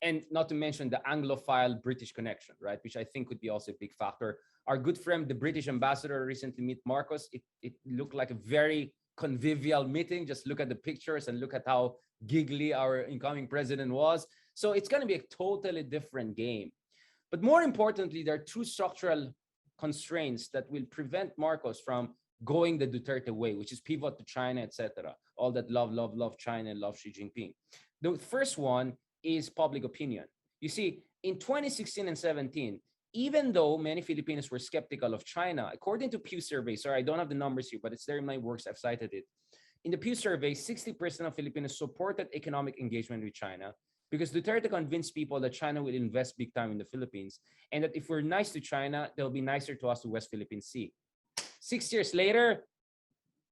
And not to mention the Anglophile British connection, right? Which I think could be also a big factor. Our good friend, the British ambassador, recently met Marcos. It looked like a very convivial meeting. Just look at the pictures and look at how giggly our incoming president was. So it's going to be a totally different game. But more importantly, there are two structural constraints that will prevent Marcos from going the Duterte way, which is pivot to China, etc. All that love China and love Xi Jinping. The first one is public opinion. You see, in 2016 and 17, even though many Filipinos were skeptical of China, according to Pew survey, sorry, I don't have the numbers here, but it's there in my works, I've cited it. In the Pew survey, 60% of Filipinos supported economic engagement with China because Duterte convinced people that China will invest big time in the Philippines, and that if we're nice to China, they'll be nicer to us to West Philippine Sea. 6 years later,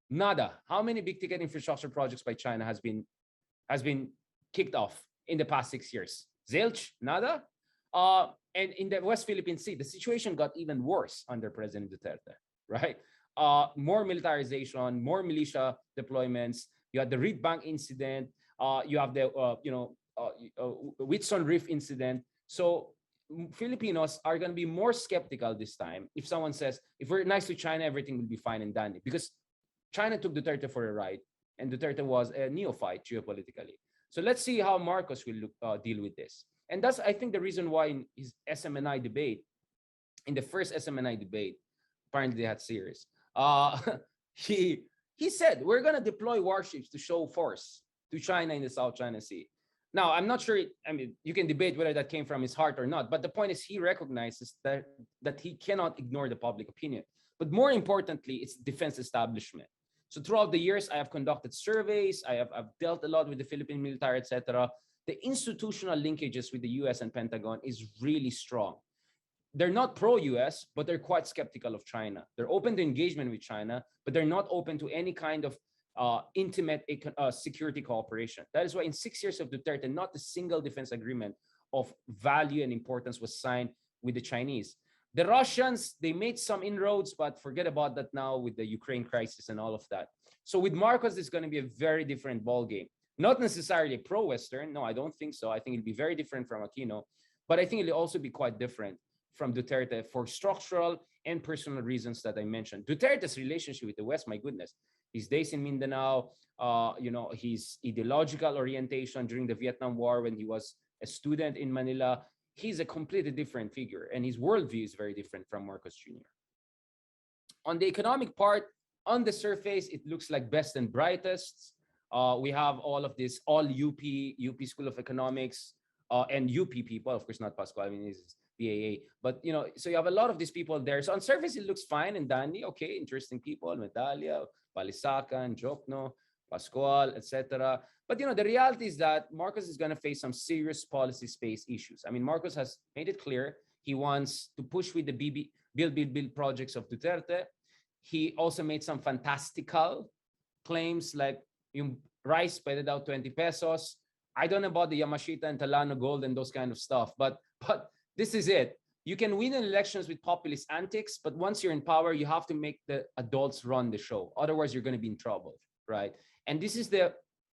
nada. How many big ticket infrastructure projects by China has been kicked off in the past 6 years? Zilch, nada. And in the West Philippine Sea, the situation got even worse under President Duterte, right? More militarization, more militia deployments. You had the Reed Bank incident. You have the Whitson Reef incident. So Filipinos are going to be more skeptical this time if someone says, if we're nice to China, everything will be fine and dandy. Because China took Duterte for a ride, and Duterte was a neophyte geopolitically. So let's see how Marcos will deal with this. And that's, I think, the reason why in his SMNI debate, in the first SMNI debate, apparently they had series, he said, we're going to deploy warships to show force to China in the South China Sea. Now, I'm not sure, you can debate whether that came from his heart or not, but the point is he recognizes that he cannot ignore the public opinion. But more importantly, it's defense establishment. So throughout the years, I have conducted surveys, I've dealt a lot with the Philippine military, etc. The institutional linkages with the US and Pentagon is really strong. They're not pro-US, but they're quite skeptical of China. They're open to engagement with China, but they're not open to any kind of intimate security cooperation. That is why in 6 years of Duterte, not a single defense agreement of value and importance was signed with the Chinese. The Russians, they made some inroads, but forget about that now with the Ukraine crisis and all of that. So with Marcos, it's going to be a very different ballgame. Not necessarily pro-Western. No, I don't think so. I think it'll be very different from Aquino, but I think it'll also be quite different from Duterte for structural and personal reasons that I mentioned. Duterte's relationship with the West, my goodness, his days in Mindanao, his ideological orientation during the Vietnam War when he was a student in Manila, he's a completely different figure, and his worldview is very different from Marcos Jr. On the economic part, on the surface, it looks like best and brightest. We have all of this, all UP School of Economics, and UP people, of course, not Pascual, it's BAA, but so you have a lot of these people there. So on surface, it looks fine and dandy. Okay, interesting people, Medalla, Palisacan, Jokno, Pascual, etc. But the reality is that Marcos is going to face some serious policy space issues. Marcos has made it clear he wants to push with the build projects of Duterte. He also made some fantastical claims like yung rice pwede daw 20 pesos. I don't know about the Yamashita and Talano gold and those kind of stuff, but this is it. You can win in elections with populist antics, but once you're in power, you have to make the adults run the show. Otherwise, you're going to be in trouble, right? And this is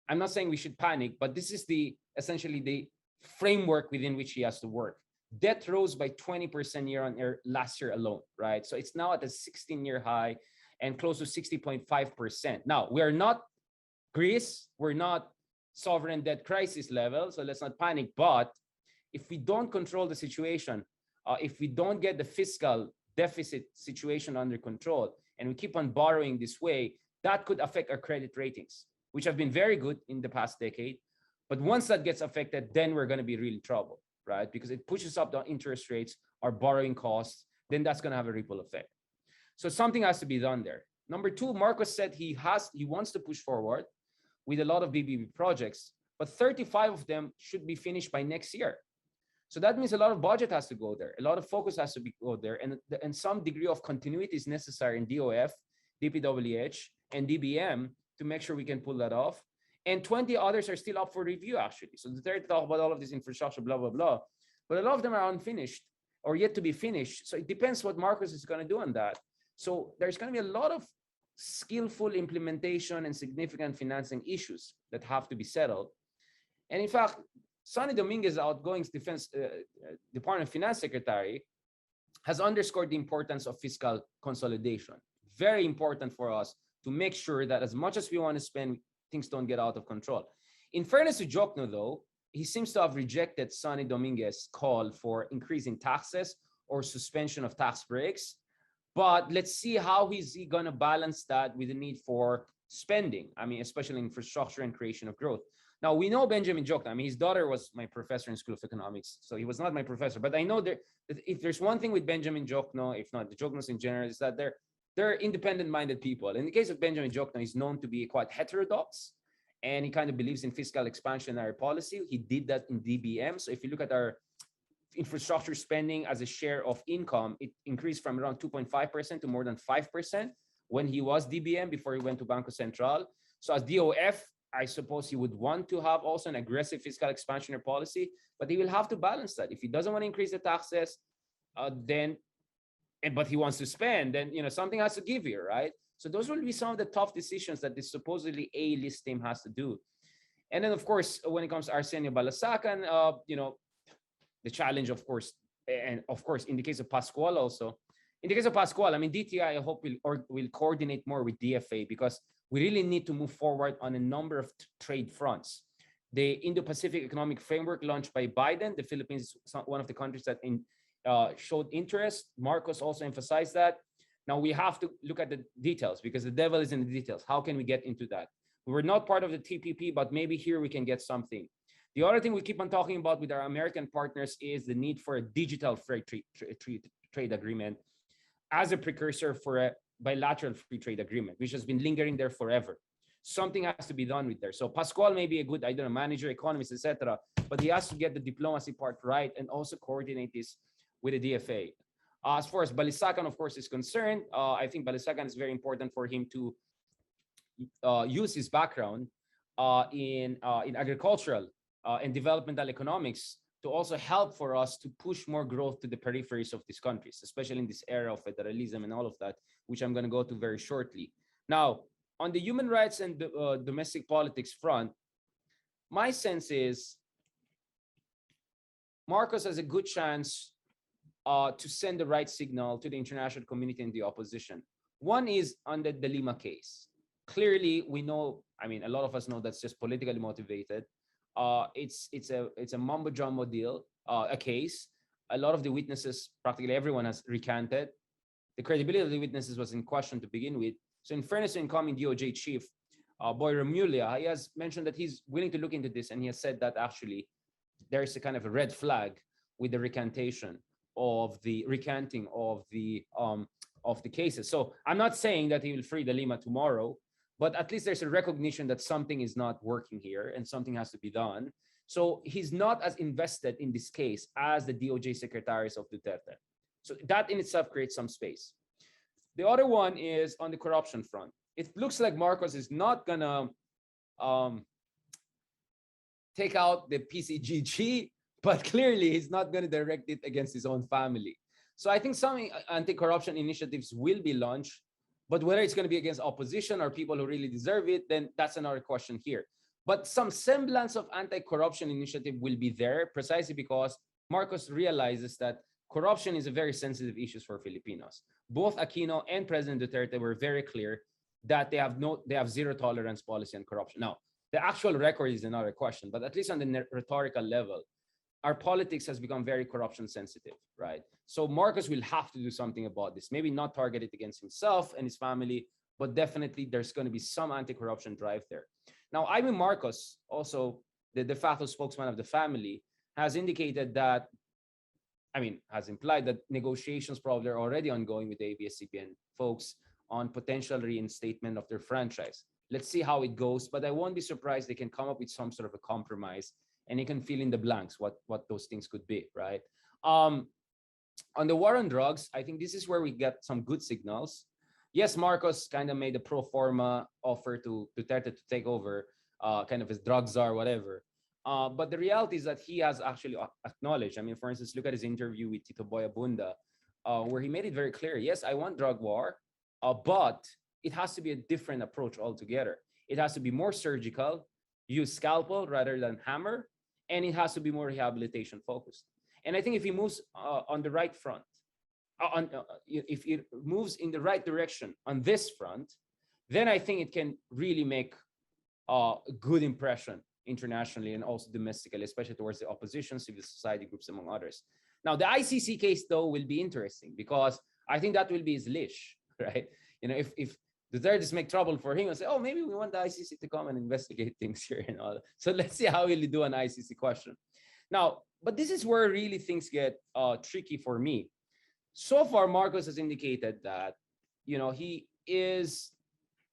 I'm not saying we should panic, but this is essentially the framework within which he has to work. Debt rose by 20% year on year last year alone, right? So it's now at a 16-year high and close to 60.5%. Now, we are not Greece, we're not sovereign debt crisis level, so let's not panic. But if we don't control the situation, if we don't get the fiscal deficit situation under control, and we keep on borrowing this way, that could affect our credit ratings, which have been very good in the past decade. But once that gets affected, then we're going to be really in trouble, right? Because it pushes up the interest rates, our borrowing costs, then that's going to have a ripple effect. So something has to be done there. Number two, Marcos said he wants to push forward with a lot of BBB projects, but 35 of them should be finished by next year. So that means a lot of budget has to go there, a lot of focus has to be go there, and some degree of continuity is necessary in DOF, DPWH, and DBM to make sure we can pull that off. And 20 others are still up for review, actually. So the third talk about all of this infrastructure, blah, blah, blah. But a lot of them are unfinished or yet to be finished. So it depends what Marcos is going to do on that. So there's going to be a lot of skillful implementation and significant financing issues that have to be settled. And in fact, Sonny Dominguez, outgoing Defense Department of Finance Secretary, has underscored the importance of fiscal consolidation. Very important for us to make sure that as much as we want to spend, things don't get out of control. In fairness to Jokno, though, he seems to have rejected Sonny Dominguez's call for increasing taxes or suspension of tax breaks. But let's see how is he going to balance that with the need for spending. I mean, especially infrastructure and creation of growth. Now, we know Benjamin Jokno. I mean, his daughter was my professor in School of Economics, so he was not my professor. But I know that if there's one thing with Benjamin Jokno, if not the Joknos in general, is that they're independent-minded people. In the case of Benjamin Jokno, he's known to be quite heterodox, and he kind of believes in fiscal expansionary policy. He did that in DBM. So if you look at our infrastructure spending as a share of income, it increased from around 2.5% to more than 5% when he was DBM before he went to Banco Central. So as DOF, I suppose he would want to have also an aggressive fiscal expansionary policy, but he will have to balance that. If he doesn't want to increase the taxes, but he wants to spend, then something has to give here, right? So those will be some of the tough decisions that this supposedly A-list team has to do. And then, of course, when it comes to Arsenio Balasacan, the challenge, of course, and of course, in the case of Pascual also, in the case of Pascual, I mean, DTI, I hope will coordinate more with DFA because we really need to move forward on a number of trade fronts. The Indo-Pacific Economic Framework launched by Biden, the Philippines is one of the countries that showed interest. Marcos also emphasized that. Now we have to look at the details because the devil is in the details. How can we get into that? We were not part of the TPP, but maybe here we can get something. The other thing we keep on talking about with our American partners is the need for a digital free trade agreement as a precursor for a bilateral free trade agreement, which has been lingering there forever. Something has to be done with there. So Pascual may be a good, manager, economist, etc., but he has to get the diplomacy part right and also coordinate this with the DFA. As far as Balisacan, of course, is concerned, I think Balisacan is very important for him to use his background in agricultural and developmental economics to also help for us to push more growth to the peripheries of these countries, especially in this era of federalism and all of that, which I'm going to go to very shortly. Now, on the human rights and domestic politics front, my sense is Marcos has a good chance to send the right signal to the international community and the opposition. One is on the Lima case. Clearly, we know, I mean, a lot of us know that's just politically motivated. It's a mumbo jumbo deal, a case. A lot of the witnesses, practically everyone has recanted. The credibility of the witnesses was in question to begin with. So in fairness to incoming DOJ chief, Boy Remulla, he has mentioned that he's willing to look into this, and he has said that actually there's a kind of a red flag with the recanting of the cases. So I'm not saying that he will free the Lima tomorrow, but at least there's a recognition that something is not working here and something has to be done. So he's not as invested in this case as the DOJ secretaries of Duterte. So that in itself creates some space. The other one is on the corruption front. It looks like Marcos is not gonna take out the PCGG, but clearly he's not gonna direct it against his own family. So I think some anti-corruption initiatives will be launched, but whether it's gonna be against opposition or people who really deserve it, then that's another question here. But some semblance of anti-corruption initiative will be there precisely because Marcos realizes that corruption is a very sensitive issue for Filipinos. Both Aquino and President Duterte were very clear that they have zero tolerance policy on corruption. Now, The actual record is another question, but at least on the rhetorical level, our politics has become very corruption sensitive, right? So Marcos will have to do something about this. Maybe not target it against himself and his family, but definitely there's going to be some anti-corruption drive there. Now, Ivan Marcos, also the de facto spokesman of the family, has indicated that, has implied that negotiations probably are already ongoing with the ABS-CBN folks on potential reinstatement of their franchise. Let's see how it goes, but I won't be surprised they can come up with some sort of a compromise, and you can fill in the blanks what those things could be, right? On the war on drugs, I think this is where we get some good signals. Yes, Marcos kind of made a pro forma offer to Duterte to take over, kind of his drug czar, whatever. But the reality is that he has actually acknowledged. For instance, look at his interview with Tito Boy Abunda, where he made it very clear. Yes, I want drug war, but it has to be a different approach altogether. It has to be more surgical, use scalpel rather than hammer, and it has to be more rehabilitation focused. And I think if he moves on the right front, if it moves in the right direction on this front, then I think it can really make a good impression internationally and also domestically, especially towards the opposition, civil society groups, among others. Now, the ICC case, though, will be interesting because I think that will be his leash, right? If the Duterte's make trouble for him and say, oh, maybe we want the ICC to come and investigate things here and all. So let's see how he'll do an ICC question. Now, but this is where really things get tricky for me. So far, Marcos has indicated that, he is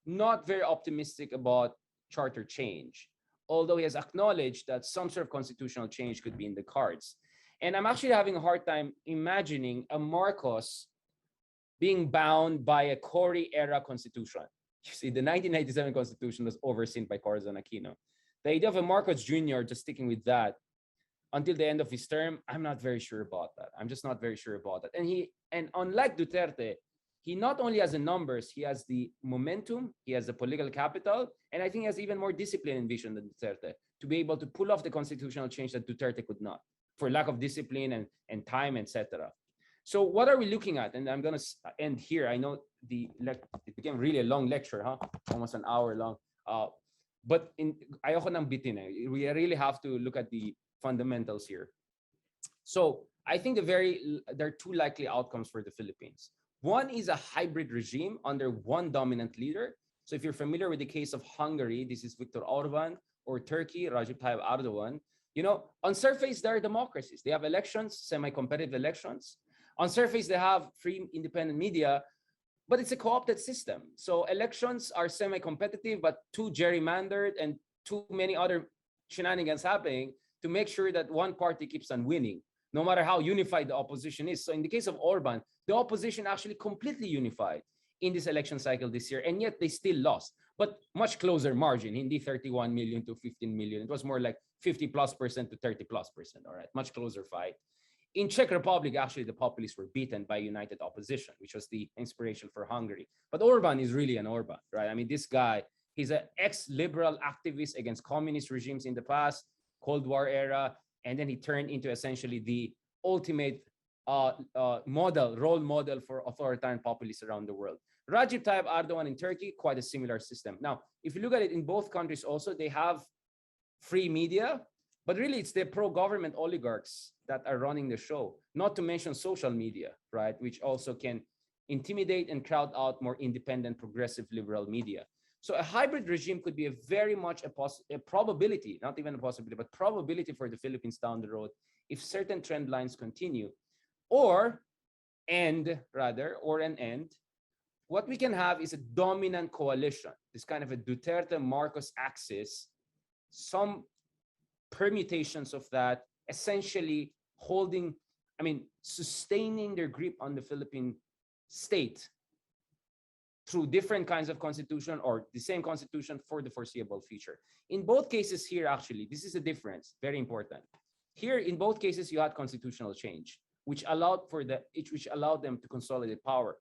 not very optimistic about charter change, although he has acknowledged that some sort of constitutional change could be in the cards. And I'm actually having a hard time imagining a Marcos being bound by a Cory era constitution. You see, the 1997 constitution was overseen by Corazon Aquino. The idea of a Marcos Jr. just sticking with that until the end of his term, I'm not very sure about that. I'm just not very sure about that. And unlike Duterte, he not only has the numbers, he has the momentum, he has the political capital, and I think he has even more discipline and vision than Duterte to be able to pull off the constitutional change that Duterte could not, for lack of discipline and time, etc. So what are we looking at? And I'm going to end here. I know it became really a long lecture, almost an hour long. But ayoko nang bitin eh. We really have to look at the fundamentals here. So I think there are two likely outcomes for the Philippines. One is a hybrid regime under one dominant leader. So if you're familiar with the case of Hungary, this is Viktor Orban, or Turkey, Recep Tayyip Erdogan. On surface, they're democracies. They have elections, semi-competitive elections. On surface, they have free, independent media, but it's a co-opted system. So elections are semi-competitive, but too gerrymandered and too many other shenanigans happening to make sure that one party keeps on winning, no matter how unified the opposition is. So in the case of Orban, the opposition actually completely unified in this election cycle this year, and yet they still lost, but much closer margin, hindi 31 million to 15 million. It was more like 50+% to 30+%, all right, much closer fight. In Czech Republic, actually, the populists were beaten by united opposition, which was the inspiration for Hungary. But Orban is really an Orban, right? This guy, he's an ex-liberal activist against communist regimes in the past, Cold War era, and then he turned into essentially the ultimate role model for authoritarian populists around the world. Recep Tayyip Erdogan in Turkey, quite a similar system. Now, if you look at it in both countries also, they have free media, but really it's the pro-government oligarchs that are running the show, not to mention social media, right, which also can intimidate and crowd out more independent, progressive, liberal media. So a hybrid regime could be a very much a probability, not even a possibility, but probability for the Philippines down the road if certain trend lines continue. Or an end, what we can have is a dominant coalition, this kind of a Duterte-Marcos axis, some permutations of that, essentially sustaining their grip on the Philippine state through different kinds of constitution or the same constitution for the foreseeable future. In both cases here, actually, this is a difference, very important. Here, in both cases, you had constitutional change, which allowed them to consolidate power.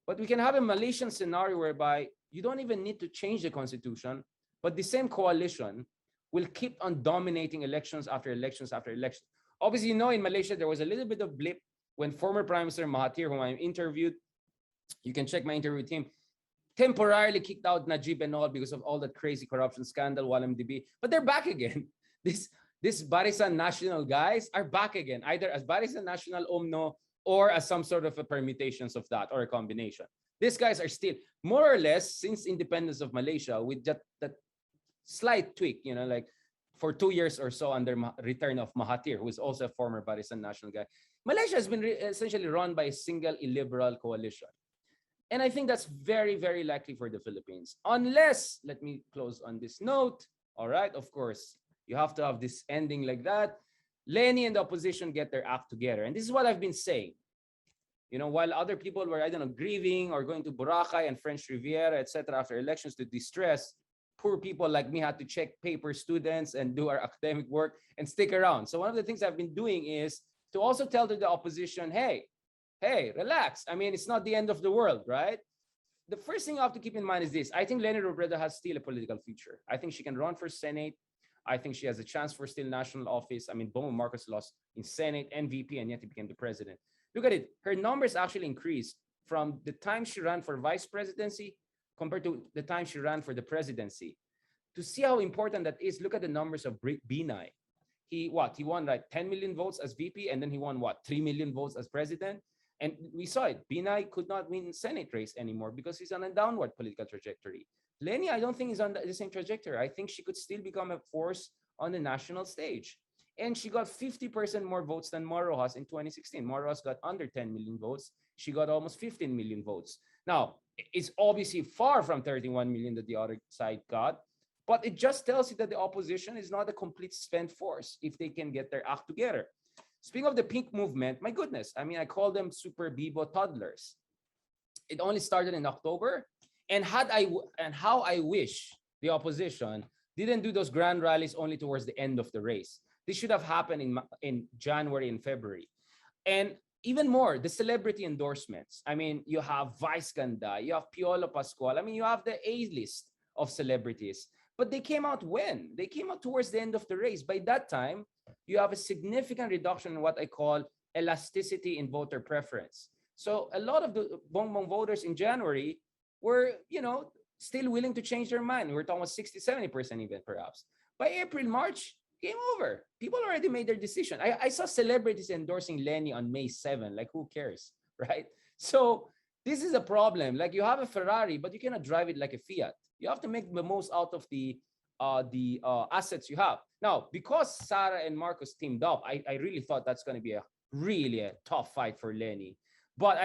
But we can have a Malaysian scenario whereby you don't even need to change the constitution, but the same coalition will keep on dominating elections after elections after elections. Obviously, in Malaysia, there was a little bit of blip when former Prime Minister Mahathir, whom I interviewed, you can check my interview with him, temporarily kicked out Najib and all because of all that crazy corruption scandal, WalamDB, but they're back again. This these Barisan National guys are back again, either as Barisan National Omno or as some sort of a permutations of that or a combination. These guys are still more or less since independence of Malaysia with that slight tweak, like for 2 years or so under return of Mahathir, who is also a former Barisan National guy. Malaysia has been essentially run by a single illiberal coalition. And I think that's very, very likely for the Philippines. Unless, let me close on this note. All right, of course, you have to have this ending like that. Lenny and the opposition get their act together. And this is what I've been saying. While other people were, I don't know, grieving or going to Boracay and French Riviera, etc., after elections to distress, poor people like me had to check paper students and do our academic work and stick around. So one of the things I've been doing is to also tell to the opposition, hey, relax. I mean, it's not the end of the world, right? The first thing you have to keep in mind is this. I think Leni Robredo has still a political future. I think she can run for Senate. I think she has a chance for still national office. I mean, Bongbong Marcos lost in Senate and VP, and yet he became the president. Look at it. Her numbers actually increased from the time she ran for vice presidency compared to the time she ran for the presidency. To see how important that is, look at the numbers of Binay. He won like 10 million votes as VP, and then he won 3 million votes as president. And we saw it. Binay could not win Senate race anymore because he's on a downward political trajectory. Leni, I don't think is on the same trajectory. I think she could still become a force on the national stage. And she got 50% more votes than Marojas in 2016. Marojas got under 10 million votes. She got almost 15 million votes. Now, it's obviously far from 31 million that the other side got, but it just tells you that the opposition is not a complete spent force if they can get their act together. Speaking of the pink movement, my goodness, I mean, I call them super Bibo toddlers. It only started in October, and how I wish the opposition didn't do those grand rallies only towards the end of the race. This should have happened in January and February. And even more, the celebrity endorsements. I mean, you have Vice Ganda, you have Piolo Pascual. I mean, you have the A-list of celebrities. But they came out when? They came out towards the end of the race. By that time, you have a significant reduction in what I call elasticity in voter preference. So a lot of the Bongbong voters in January were, still willing to change their mind. We're talking about 60, 70% even perhaps. By April, March, game over. People already made their decision. I saw celebrities endorsing Lenny on May 7. Like, who cares, right? So this is a problem. Like, you have a Ferrari, but you cannot drive it like a Fiat. You have to make the most out of the assets you have. Now, because Sara and Marcos teamed up, I really thought that's going to be a really tough fight for Lenny. But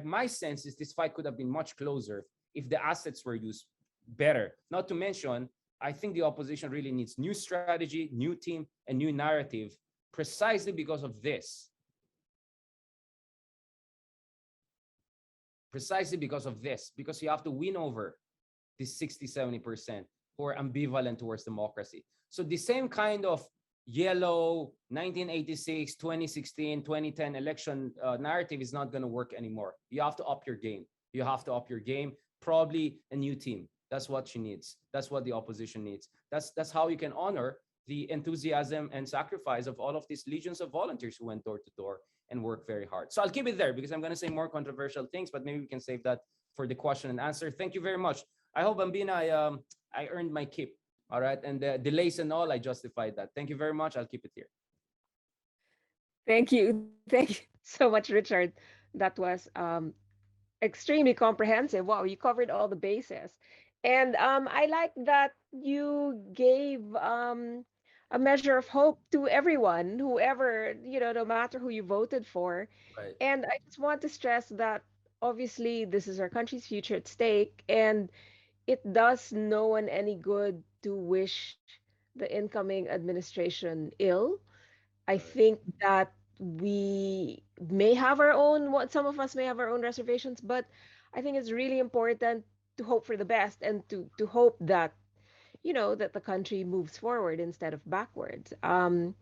my sense is this fight could have been much closer if the assets were used better. Not to mention, I think the opposition really needs new strategy, new team, and new narrative precisely because of this. Precisely because of this, because you have to win over this 60, 70% who are ambivalent towards democracy. So the same kind of yellow 1986, 2016, 2010 election narrative is not going to work anymore. You have to up your game. You have to up your game. Probably a new team. That's what she needs. That's what the opposition needs. That's how you can honor the enthusiasm and sacrifice of all of these legions of volunteers who went door to door and worked very hard. So I'll keep it there because I'm going to say more controversial things, but maybe we can save that for the question and answer. Thank you very much. I hope, Bambina, I earned my keep. All right. And the delays and all, I justified that. Thank you very much. I'll keep it here. Thank you. Thank you so much, Richard. That was extremely comprehensive. Wow, you covered all the bases. And I like that you gave a measure of hope to everyone, whoever, no matter who you voted for. Right. And I just want to stress that obviously this is our country's future at stake, and it does no one any good to wish the incoming administration ill. I Right. think that we may have our own, what some of us may have our own reservations, but I think it's really important to hope for the best and to hope that, that the country moves forward instead of backwards. And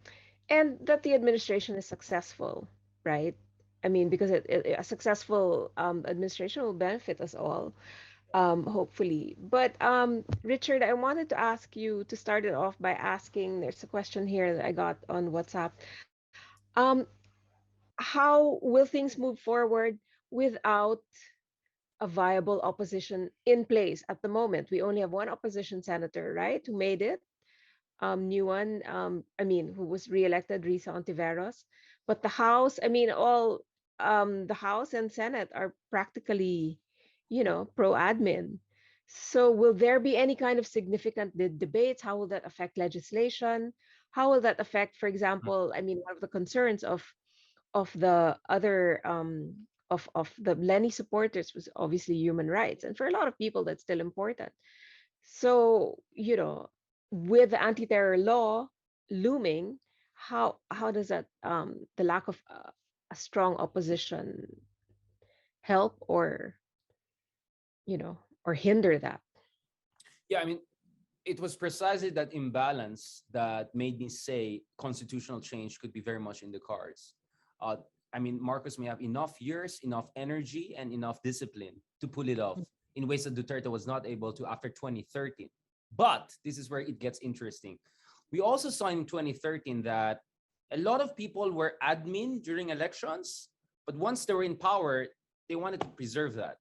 that the administration is successful, right? I mean, because a successful administration will benefit us all, hopefully. But Richard, I wanted to ask you to start it off by asking. There's a question here that I got on WhatsApp. Um, how will things move forward without a viable opposition in place at the moment. We only have one opposition senator, right, who made it, new one. I mean, who was reelected, Risa Ontiveros. But the House, I mean, all the House and Senate are practically, pro-admin. So, will there be any kind of significant debates? How will that affect legislation? How will that affect, for example, I mean, one of the concerns of the other of the Lenny supporters was obviously human rights, and for a lot of people, that's still important. So, with the anti-terror law looming, how does that the lack of a strong opposition help or hinder that? Yeah, I mean, it was precisely that imbalance that made me say constitutional change could be very much in the cards. Uh, I mean, Marcos may have enough years, enough energy, and enough discipline to pull it off in ways that Duterte was not able to after 2013. But this is where it gets interesting. We also saw in 2013 that a lot of people were admin during elections, but once they were in power, they wanted to preserve that.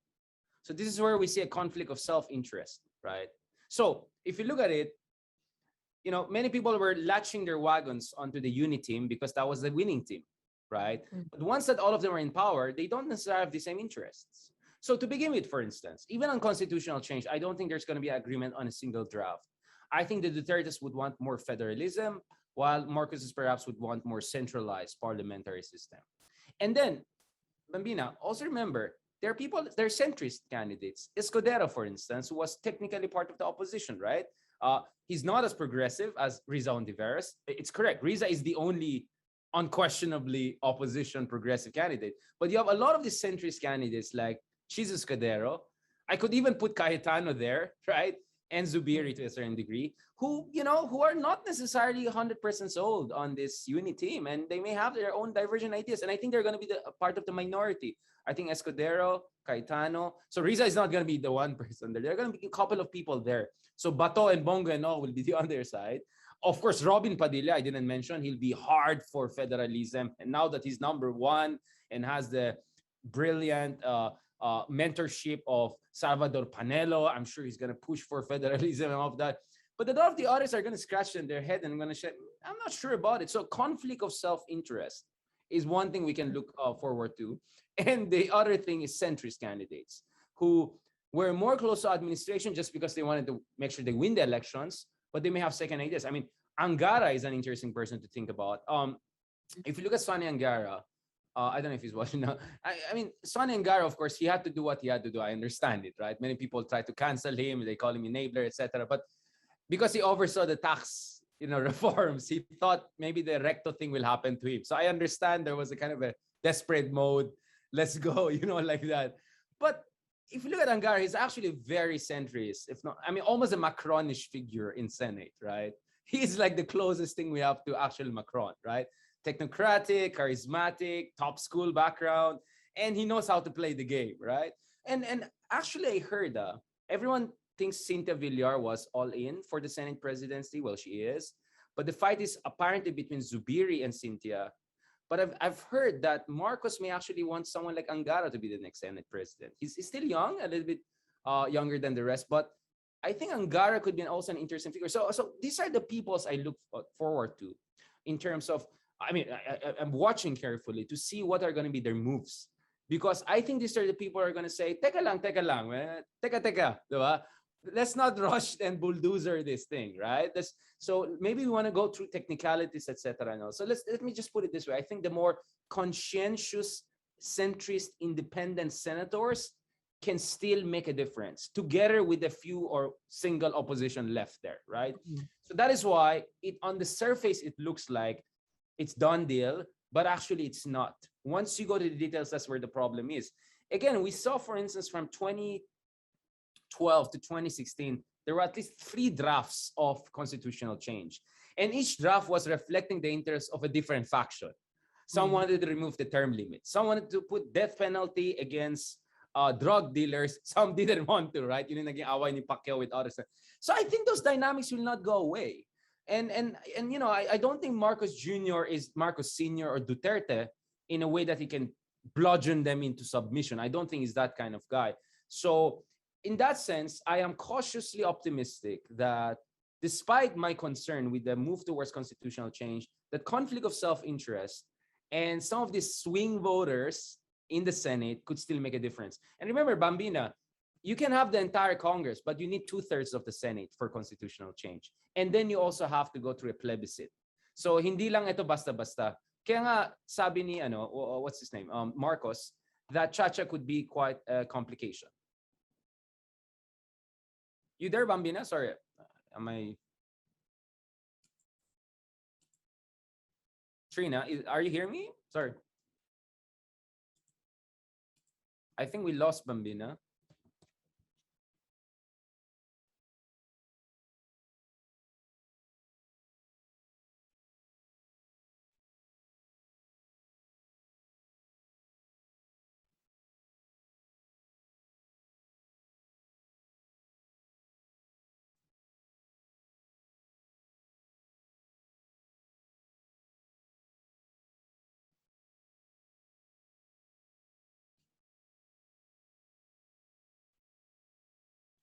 So this is where we see a conflict of self-interest, right? So if you look at it, many people were latching their wagons onto the uni team because that was the winning team, right? Mm. But once that all of them are in power, they don't necessarily have the same interests. So to begin with, for instance, even on constitutional change, I don't think there's going to be agreement on a single draft. I think the Dutertes would want more federalism, while Marcos perhaps would want more centralized parliamentary system. And then, Bambina, also remember, there are centrist candidates. Escudero, for instance, who was technically part of the opposition, right? He's not as progressive as Riza Ontiveros. It's correct. Riza is the only unquestionably opposition progressive candidate. But you have a lot of these centrist candidates like Chiz Escudero. I could even put Cayetano there, right? And Zubiri to a certain degree, who are not necessarily 100% sold on this uni team, and they may have their own divergent ideas. And I think they're going to be a part of the minority. I think Escudero, Cayetano. So Riza is not going to be the one person there. There are going to be a couple of people there. So Bato and Bongo and all will be the other side. Of course, Robin Padilla, I didn't mention, he'll be hard for federalism. And now that he's number one and has the brilliant mentorship of Salvador Panelo, I'm sure he's going to push for federalism and all of that. But a lot of the others are going to scratch in their head and going to say, I'm not sure about it. So conflict of self-interest is one thing we can look forward to. And the other thing is centrist candidates who were more close to administration just because they wanted to make sure they win the elections, but they may have second ideas. I mean, Angara is an interesting person to think about. If you look at Sonny Angara, I don't know if he's watching now. I mean, Sonny Angara, of course, he had to do what he had to do. I understand it, right? Many people try to cancel him. They call him enabler, etc. But because he oversaw the tax, reforms, he thought maybe the recto thing will happen to him. So I understand there was a kind of a desperate mode. Let's go, like that. But if you look at Angara, he's actually very centrist, if not, I mean, almost a Macronish figure in Senate, right? He's like the closest thing we have to actual Macron, right? Technocratic, charismatic, top school background, and he knows how to play the game, right? And actually, I heard everyone thinks Cynthia Villar was all in for the Senate presidency. Well, she is, but the fight is apparently between Zubiri and Cynthia. But I've heard that Marcos may actually want someone like Angara to be the next Senate president. He's still young, a little bit younger than the rest, but I think Angara could be also an interesting figure. So these are the peoples I look forward to in terms of, I mean, I'm watching carefully to see what are going to be their moves. Because I think these are the people who are going to say, teka lang, teka, diba? Let's not rush and bulldozer this thing, right? So maybe we want to go through technicalities, etc. So let me just put it this way. I think the more conscientious, centrist, independent senators can still make a difference together with a few or single opposition left there, right? Mm-hmm. So that is why on the surface, it looks like it's done deal, but actually it's not. Once you go to the details, that's where the problem is. Again, we saw, for instance, from 2012 to 2016, there were at least 3 drafts of constitutional change. And each draft was reflecting the interests of a different faction. Some wanted to remove the term limit. Some wanted to put death penalty against drug dealers. Some didn't want to, right? Yun yung naging away ni Pacquiao with others. So I think those dynamics will not go away. And I don't think Marcos Jr. is Marcos Sr. or Duterte in a way that he can bludgeon them into submission. I don't think he's that kind of guy. So in that sense, I am cautiously optimistic that despite my concern with the move towards constitutional change, that conflict of self-interest and some of these swing voters in the Senate could still make a difference. And remember, Bambina, you can have the entire Congress, but you need 2/3 of the Senate for constitutional change. And then you also have to go through a plebiscite. So hindi lang ito basta-basta. Kaya nga sabi ni what's his name? Marcos, that Chacha could be quite a complication. You there, Bambina? Sorry. Am I Trina, are you hearing me? Sorry. I think we lost Bambina.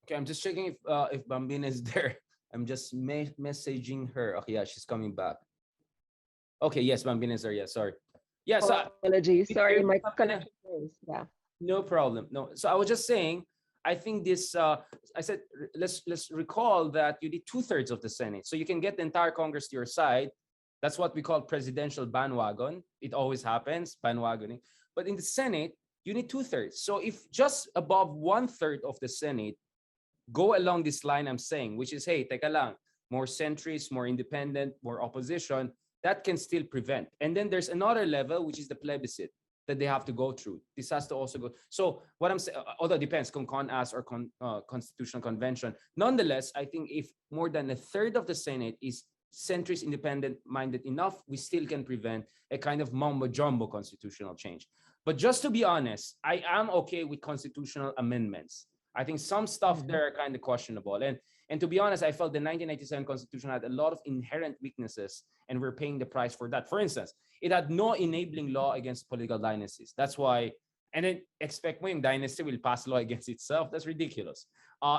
Okay, I'm just checking if Bambina is there. I'm just messaging her. Okay, yeah, she's coming back. Okay, yes, Bambina is there. Yeah, sorry. Yeah, so apologies. Sorry, my connection is, yeah. No problem. No. So I was just saying, I think this. I said let's recall that you need 2/3 of the Senate, so you can get the entire Congress to your side. That's what we call presidential bandwagon. It always happens, bandwagoning. But in the Senate, you need 2/3. So if just above 1/3 of the Senate go along this line I'm saying, which is, hey, teka lang, more centrist, more independent, more opposition, that can still prevent. And then there's another level, which is the plebiscite that they have to go through. This has to also go. So what I'm saying, although it depends, CONAS or Constitutional Convention, nonetheless, I think if more than a third of the Senate is centrist, independent minded enough, we still can prevent a kind of mumbo jumbo constitutional change. But just to be honest, I am okay with constitutional amendments. I think some stuff there are kind of questionable. And to be honest, I felt the 1997 Constitution had a lot of inherent weaknesses, and we're paying the price for that. For instance, it had no enabling law against political dynasties. That's why, and then expect mo yung dynasty will pass law against itself. That's ridiculous.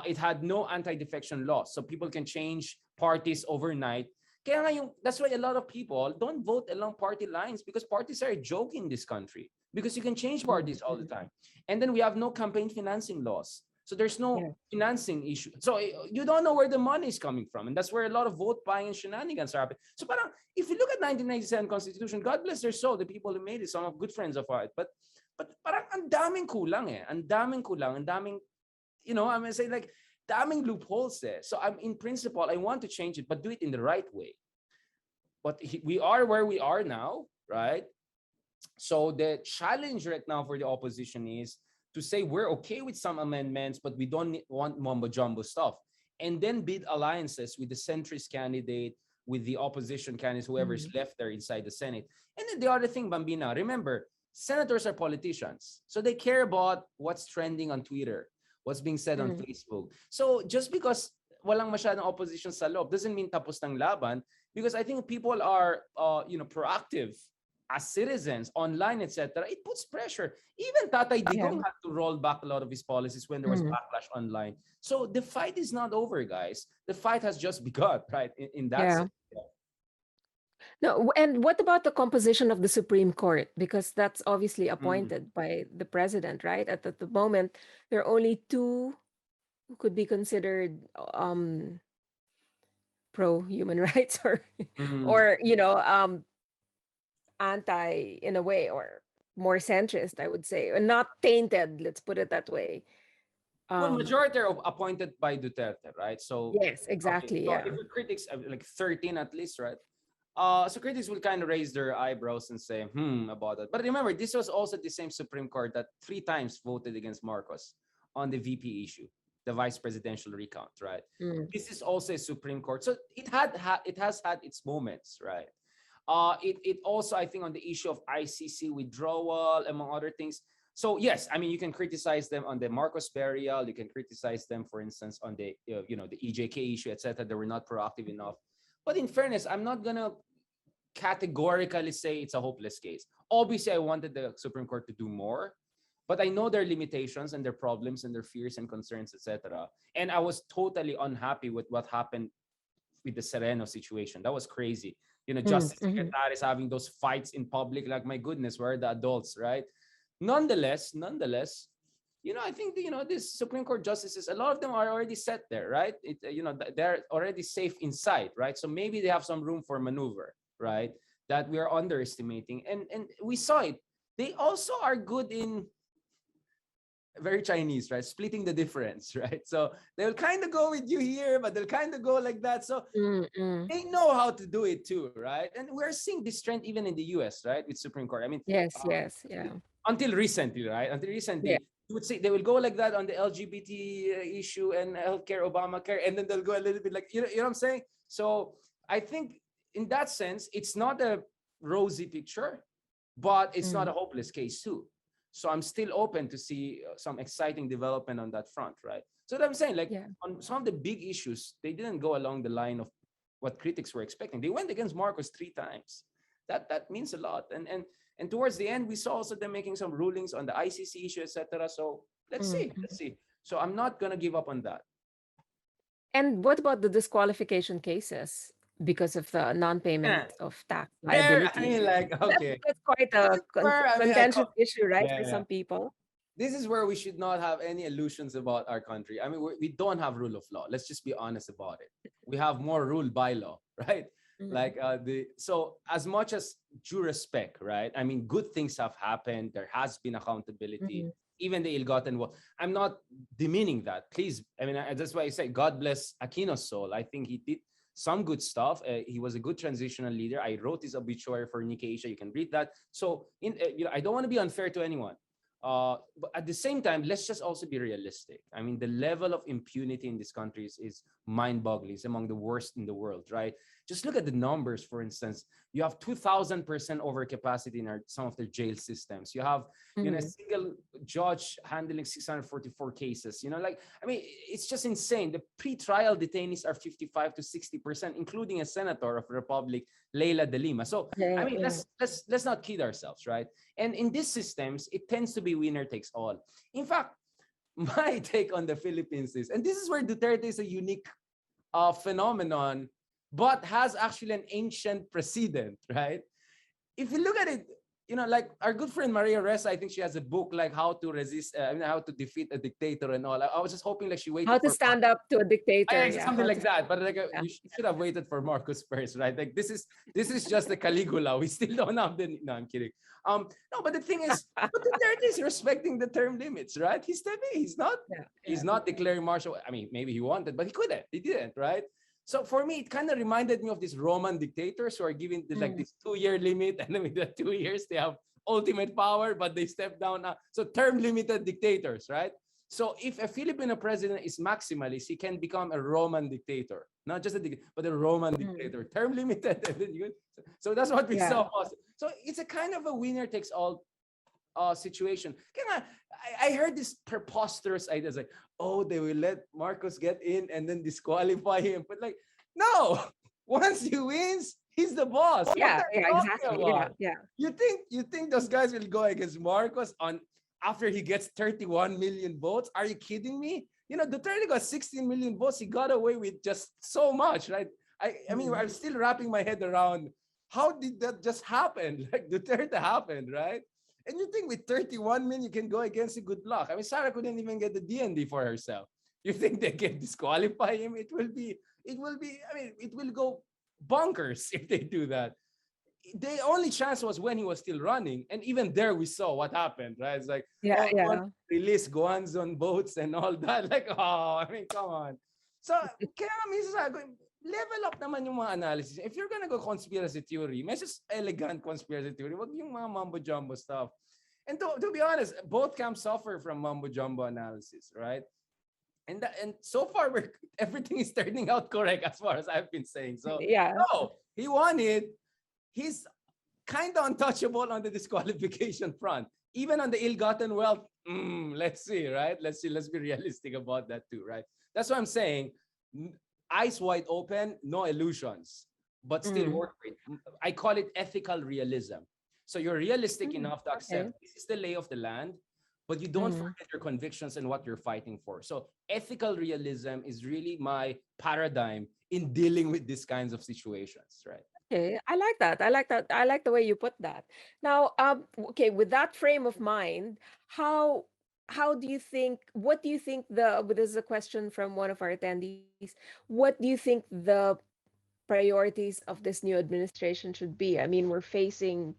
It had no anti-defection law, so people can change parties overnight. Kaya nga that's why a lot of people don't vote along party lines, because parties are a joke in this country, because you can change parties all the time. And then we have no campaign financing laws. So there's no financing issue. So you don't know where the money is coming from. And that's where a lot of vote buying and shenanigans are happening. So parang, if you look at 1997 Constitution, God bless their soul, the people who made it, some of good friends of ours. But parang ang daming kulang eh. Ang daming kulang. Ang daming, I'm going to say like, daming loopholes there. So I'm in principle, I want to change it, but do it in the right way. But we are where we are now, right? So the challenge right now for the opposition is to say we're okay with some amendments, but we don't want mumbo jumbo stuff. And then bid alliances with the centrist candidate, with the opposition candidates, whoever's left there inside the Senate. And then the other thing, Bambina, remember, senators are politicians. So they care about what's trending on Twitter, what's being said on Facebook. So just because walang masyadong opposition sa loob doesn't mean tapos ng laban, because I think people are, proactive as citizens online, etc. It puts pressure. Even Tatay Digong had to roll back a lot of his policies when there was backlash online. So the fight is not over, guys. The fight has just begun, right? In that sense. No, and what about the composition of the Supreme Court? Because that's obviously appointed by the president, right? At the moment, there are only two who could be considered pro human rights or anti in a way, or more centrist, I would say, and not tainted, let's put it that way. Well, majority are appointed by Duterte, right? So yes, exactly. Okay, so if critics like 13 at least, right? So critics will kind of raise their eyebrows and say, about that. But remember, this was also the same Supreme Court that 3 times voted against Marcos on the VP issue, the vice presidential recount, right? This is also a Supreme Court. So it has had its moments, right? It also, I think, on the issue of ICC withdrawal, among other things. So yes, I mean, you can criticize them on the Marcos burial. You can criticize them, for instance, on the the EJK issue, etc. They were not proactive enough. But in fairness, I'm not gonna categorically say it's a hopeless case. Obviously, I wanted the Supreme Court to do more. But I know their limitations and their problems and their fears and concerns, etc. And I was totally unhappy with what happened with the Sereno situation. That was crazy. Justice Mm-hmm. secretaries having those fights in public. Like, my goodness, where are the adults, right? Nonetheless, I think these Supreme Court justices, a lot of them are already set there, right? They're already safe inside, right? So maybe they have some room for maneuver, right? That we are underestimating, and we saw it. They also are good in, very Chinese, right? Splitting the difference, right? So they'll kind of go with you here, but they'll kind of go like that. So Mm-hmm. they know how to do it too, right? And we're seeing this trend even in the US, right? With Supreme Court. I mean, Yes, uh, yes, yeah. until recently, right? Until Yeah. recently, you would say they will go like that on the LGBT issue and healthcare, Obamacare, and then they'll go a little bit like, you know what I'm saying? So I think in that sense, it's not a rosy picture, but it's not a Mm. hopeless case too. So I'm still open to see some exciting development on that front, right? So that I'm saying, like, Yeah. on some of the big issues, they didn't go along the line of what critics were expecting. They went against Marcos 3 times. That means a lot. And towards the end, we saw also them making some rulings on the ICC issue, etc. So let's see, Mm-hmm. let's see. So I'm not gonna give up on that. And what about the disqualification cases because of the non-payment Yeah, of tax there. I liability? mean, like, okay, That's quite this a is where I mean, contentious issue, right, for yeah. some people. This is where we should not have any illusions about our country. I mean, we don't have rule of law. Let's just be honest about it. We have more rule by law, right? Mm-hmm. Like, so as much as due respect, right? I mean, good things have happened. There has been accountability, Mm-hmm. even the ill-gotten wealth. I'm not demeaning that. Please, I mean, that's why I say God bless Aquino's soul. I think he did some good stuff. He was a good transitional leader. I wrote his obituary for Nikkei Asia. You can read that. So, I don't want to be unfair to anyone. But at the same time, let's just also be realistic. I mean, the level of impunity in this country is mind-boggling. It's among the worst in the world, right? Just look at the numbers. For instance, you have 2,000% overcapacity in some of the jail systems. You have, a Mm-hmm. single judge handling 644 cases. Like, I mean, it's just insane. The pre-trial detainees are 55 to 60%, including a senator of the Republic, Leila de Lima. So, I Yeah, mean, yeah. let's not kid ourselves, right? And in these systems, it tends to be winner takes all. In fact, my take on the Philippines is, and this is where Duterte is a unique phenomenon, but has actually an ancient precedent, right? If you look at it, like our good friend Maria Ressa, I think she has a book like how to resist, how to defeat a dictator and all. I was just hoping like she How waited to for stand up to a dictator. Yeah, something how like to. that. But like Yeah. you should have waited for Marcos first, right? Like this is just the Caligula. We still don't have the. No, I'm kidding. No, but the thing is, but the third is respecting the term limits, right? He's stepping. Yeah, He's yeah. not declaring martial. I mean, maybe he wanted, but he couldn't. He didn't, right? So for me, it kind of reminded me of these Roman dictators who are giving like Mm. this 2 year limit, and then with the 2 years they have ultimate power, but they step down. So term limited dictators, right? So if a Filipino president is maximalist, he can become a Roman dictator, not just a dictator, but a Roman Mm. dictator, term limited. And then so that's what we Yeah. saw. So it's a kind of a winner takes all situation. I heard this preposterous ideas like, oh, they will let Marcos get in and then disqualify him. But like, no, once he wins, he's the boss. What Yeah, are you yeah, talking exactly. Yeah, about? yeah. You think those guys will go against Marcos on after he gets 31 million votes? Are you kidding me? Duterte got 16 million votes. He got away with just so much, right? I mean, Mm. I'm still wrapping my head around how did that just happen? Like Duterte happened, right? And you think with 31 million you can go against it? Good luck. I mean, Sarah couldn't even get the DND for herself. You think they can disqualify him? It will be. I mean, it will go bonkers if they do that. The only chance was when he was still running, and even there we saw what happened, right? It's like, Yeah, oh, don't yeah. release guans on boats and all that. Like, oh, I mean, come on. So, kaya nga minsan sabi ko, level up naman yung mga analysis. If you're gonna go conspiracy theory, may just elegant conspiracy theory, wag yung mga mumbo jumbo stuff. And to be honest, both camps suffer from mumbo jumbo analysis, right? And so far, everything is turning out correct as far as I've been saying. So Yeah. no, he won it. He's kind of untouchable on the disqualification front. Even on the ill-gotten wealth, let's see, right? Let's see. Let's be realistic about that too, right? That's what I'm saying. Eyes wide open, no illusions, but still Mm. work with. I call it ethical realism. So you're realistic Mm. enough to Okay. accept this is the lay of the land. but you don't Mm. forget your convictions and what you're fighting for. So ethical realism is really my paradigm in dealing with these kinds of situations, right? Okay, I like that. I like that. I like the way you put that. Now, okay, with that frame of mind, how how do you think? What do you think the? This is a question from one of our attendees. What do you think the priorities of this new administration should be? I mean, we're facing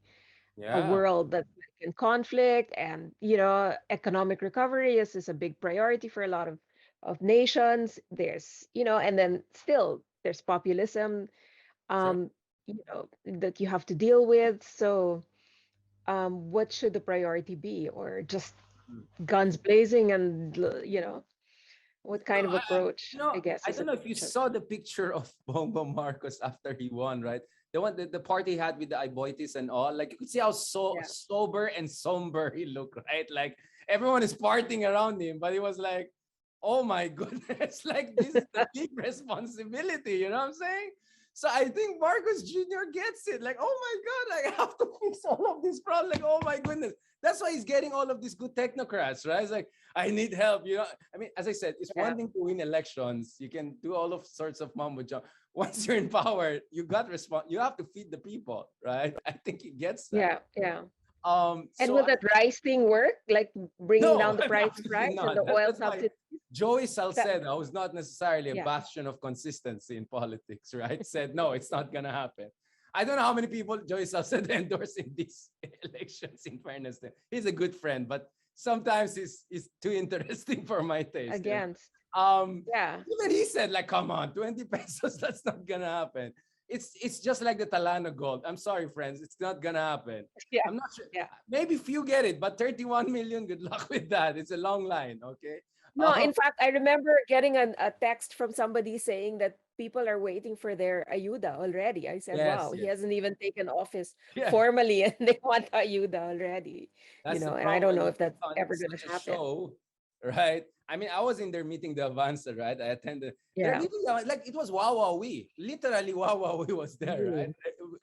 a Yeah, world that's in conflict, and economic recovery is a big priority for a lot of nations. There's and then still there's populism sure. um, that you have to deal with. So, what should the priority be? Or just guns blazing and, what No, kind of approach, I guess, I is don't know if you efficient? saw the picture of Bongbong Marcos after he won, right? The one the party he had with the Iboitis and all. Like you could see how Yeah. sober and somber he looked, right? Like everyone is partying around him, but he was like, oh my goodness, like this is the big responsibility, you know what I'm saying? So I think Marcos Jr. gets it. Like, oh my God, I have to fix all of this problem. Like, oh my goodness. That's why he's getting all of these good technocrats, right? It's like, I need help. I mean, as I said, it's Yeah. one thing to win elections. You can do all of sorts of mumbo jumbo. Once you're in power, you have to feed the people, right? I think he gets that. Yeah. Yeah. And So will that rice thing work? Like bringing no, down the price of absolutely rice and not. the oil That's why subsidy? Joey That, Salcedo, who's not necessarily a yeah. bastion of consistency in politics, right, said, no, it's not going to happen. I don't know how many people Joey Salcedo endorsed in these elections, in fairness. He's a good friend, but sometimes he's too interesting for my taste. Against. Um, Yeah. Even he said, like, come on, 20 pesos, that's not going to happen. It's just like the Talano gold. I'm sorry, friends, it's not going to happen. Yeah. I'm not sure. Yeah. Maybe few get it, but 31 million, good luck with that. It's a long line, okay? No, Um, in fact, I remember getting a text from somebody saying that people are waiting for their ayuda already. I said, yes, wow, he yes. hasn't even taken office Yeah, formally and they want ayuda already, that's the and I don't problem when know you if that's put on ever going such to a happen. show, right? I mean, I was in there meeting the Avanza, right? I attended. They're Yeah. really like it was Wawawi. Literally, Wawawi was there, right?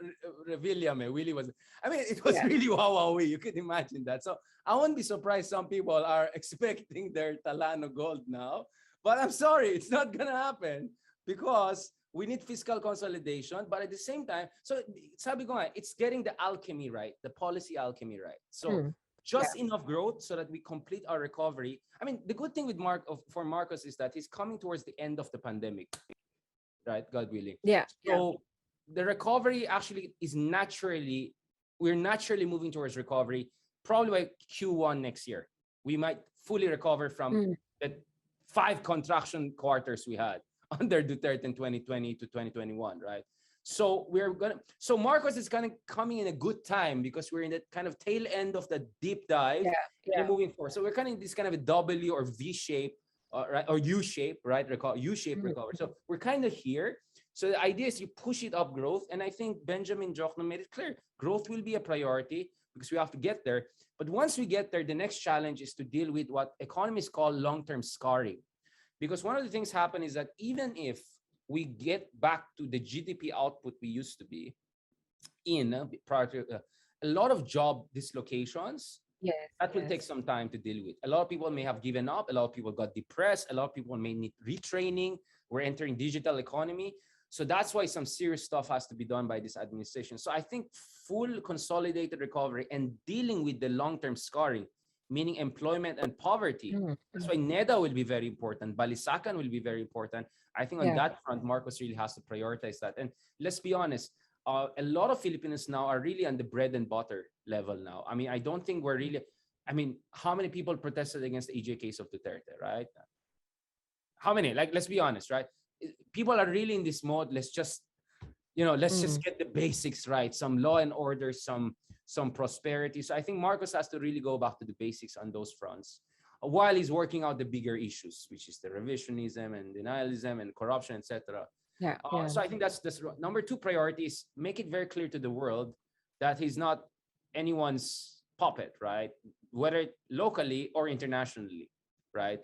Mm. Revillame, Willie was. I mean, it was Yeah. really Wawawi. You can imagine that. So I won't be surprised. Some people are expecting their Talano gold now, but I'm sorry, it's not gonna happen because we need fiscal consolidation. But at the same time, so sabi ko nga, it's getting the alchemy right, the policy alchemy right. So Mm. Yeah. just enough growth so that we complete our recovery. I mean, the good thing with for Marcos is that he's coming towards the end of the pandemic, right? God willing. Yeah. Yeah. So the recovery actually is we're naturally moving towards recovery. Probably by Q1 next year, we might fully recover from Mm. the 5 contraction quarters we had under Duterte in 2020 to 2021, right? So Marcos is kind of coming in a good time because we're in the kind of tail end of the deep dive Yeah. and Yeah. we're moving forward. So we're kind of in this kind of a W or V shape, right, or U shape, right? U shape Mhm. recovery. So we're kind of here. So the idea is you push it up growth, and I think Benjamin Jokno made it clear: growth will be a priority because we have to get there. But once we get there, the next challenge is to deal with what economists call long-term scarring. Because one of the things happen is that even if we get back to the GDP output we used to be in prior to a lot of job dislocations, Yes. that will take Yes. some time to deal with. A lot of people may have given up. A lot of people got depressed. A lot of people may need retraining. We're entering digital economy. So that's why some serious stuff has to be done by this administration. So I think full consolidated recovery and dealing with the long-term scarring, meaning employment and poverty. Mm. That's Mm. why NEDA will be very important. Balisakan will be very important. I think on Yeah. that front, Marcos really has to prioritize that. And let's be honest, a lot of Filipinos now are really on the bread and butter level now. I mean, I don't think we're really. I mean, how many people protested against the EJ case of Duterte, right? How many? Like, let's be honest, right? People are really in this mode. Let's just Mm. get the basics right. Some law and order, some prosperity. So I think Marcos has to really go back to the basics on those fronts while he's working out the bigger issues, which is the revisionism and denialism and corruption, etc. Yeah. Yeah. So I think that's number two priority is make it very clear to the world that he's not anyone's puppet, right? Whether locally or internationally, right?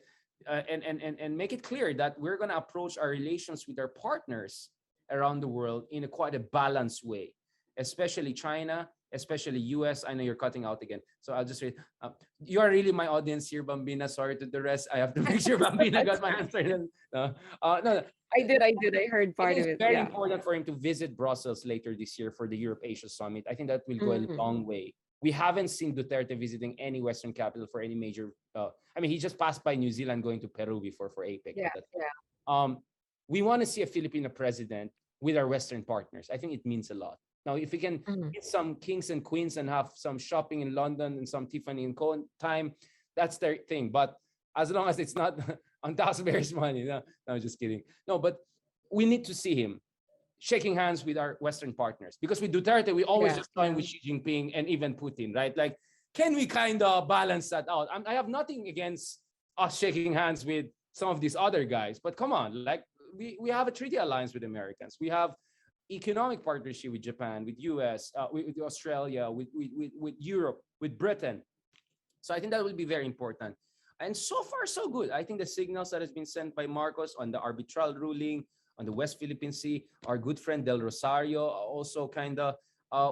And make it clear that we're going to approach our relations with our partners around the world in a quite a balanced way, especially China, especially US. I know you're cutting out again, so I'll just read. You are really my audience here, Bambina. Sorry to the rest. I have to make sure Bambina got my answer. No, I did. I heard I part think of it's it. very Yeah. important for him to visit Brussels later this year for the Europe Asia Summit. I think that will go a Mhm. long way. We haven't seen Duterte visiting any Western capital for any major. I mean, he just passed by New Zealand going to Peru before for APEC, Yeah. but that's Yeah. um, we want to see a Filipino president with our Western partners. I think it means a lot. Now, if we can Mhm. get some kings and queens and have some shopping in London and some Tiffany and Co time, that's their thing. But as long as it's not on taxpayers' money, no, just kidding. No, but we need to see him shaking hands with our Western partners. Because with Duterte, we always Yeah. just saw him Yeah. with Xi Jinping and even Putin, right? Like, can we kind of balance that out? I have nothing against us shaking hands with some of these other guys, but come on, like we have a treaty alliance with Americans. We have economic partnership with Japan, with US, with Australia, with Europe, with Britain. So I think that will be very important. And so far, so good. I think the signals that has been sent by Marcos on the arbitral ruling on the West Philippine Sea, our good friend Del Rosario also kind of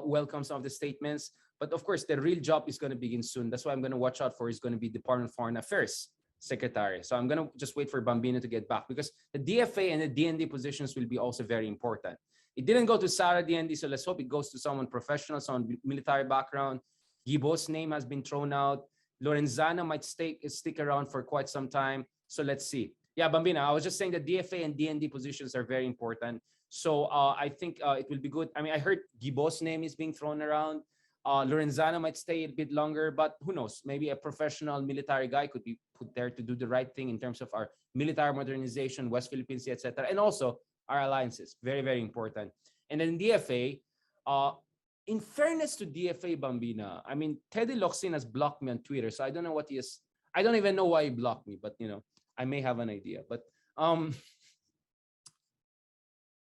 welcomes some of the statements. But of course, the real job is going to begin soon. That's why I'm going to watch out for is going to be Department of Foreign Affairs Secretary. So I'm going to just wait for Bambino to get back because the DFA and the DND positions will be also very important. It didn't go to Sara DND, so let's hope it goes to someone professional, someone military background. Gibo's name has been thrown out. Lorenzana might stick around for quite some time. So let's see. Yeah, Bambina, I was just saying the DFA and DND positions are very important. So I think it will be good. I mean, I heard Gibo's name is being thrown around. Lorenzana might stay a bit longer, but who knows? Maybe a professional military guy could be put there to do the right thing in terms of our military modernization, West Philippine Sea, etc., and also our alliances. Very, very important. And then DFA, in fairness to DFA Bambina, I mean, Teddy Locsin has blocked me on Twitter, so I don't know what he is. I don't even know why he blocked me, but I may have an idea. But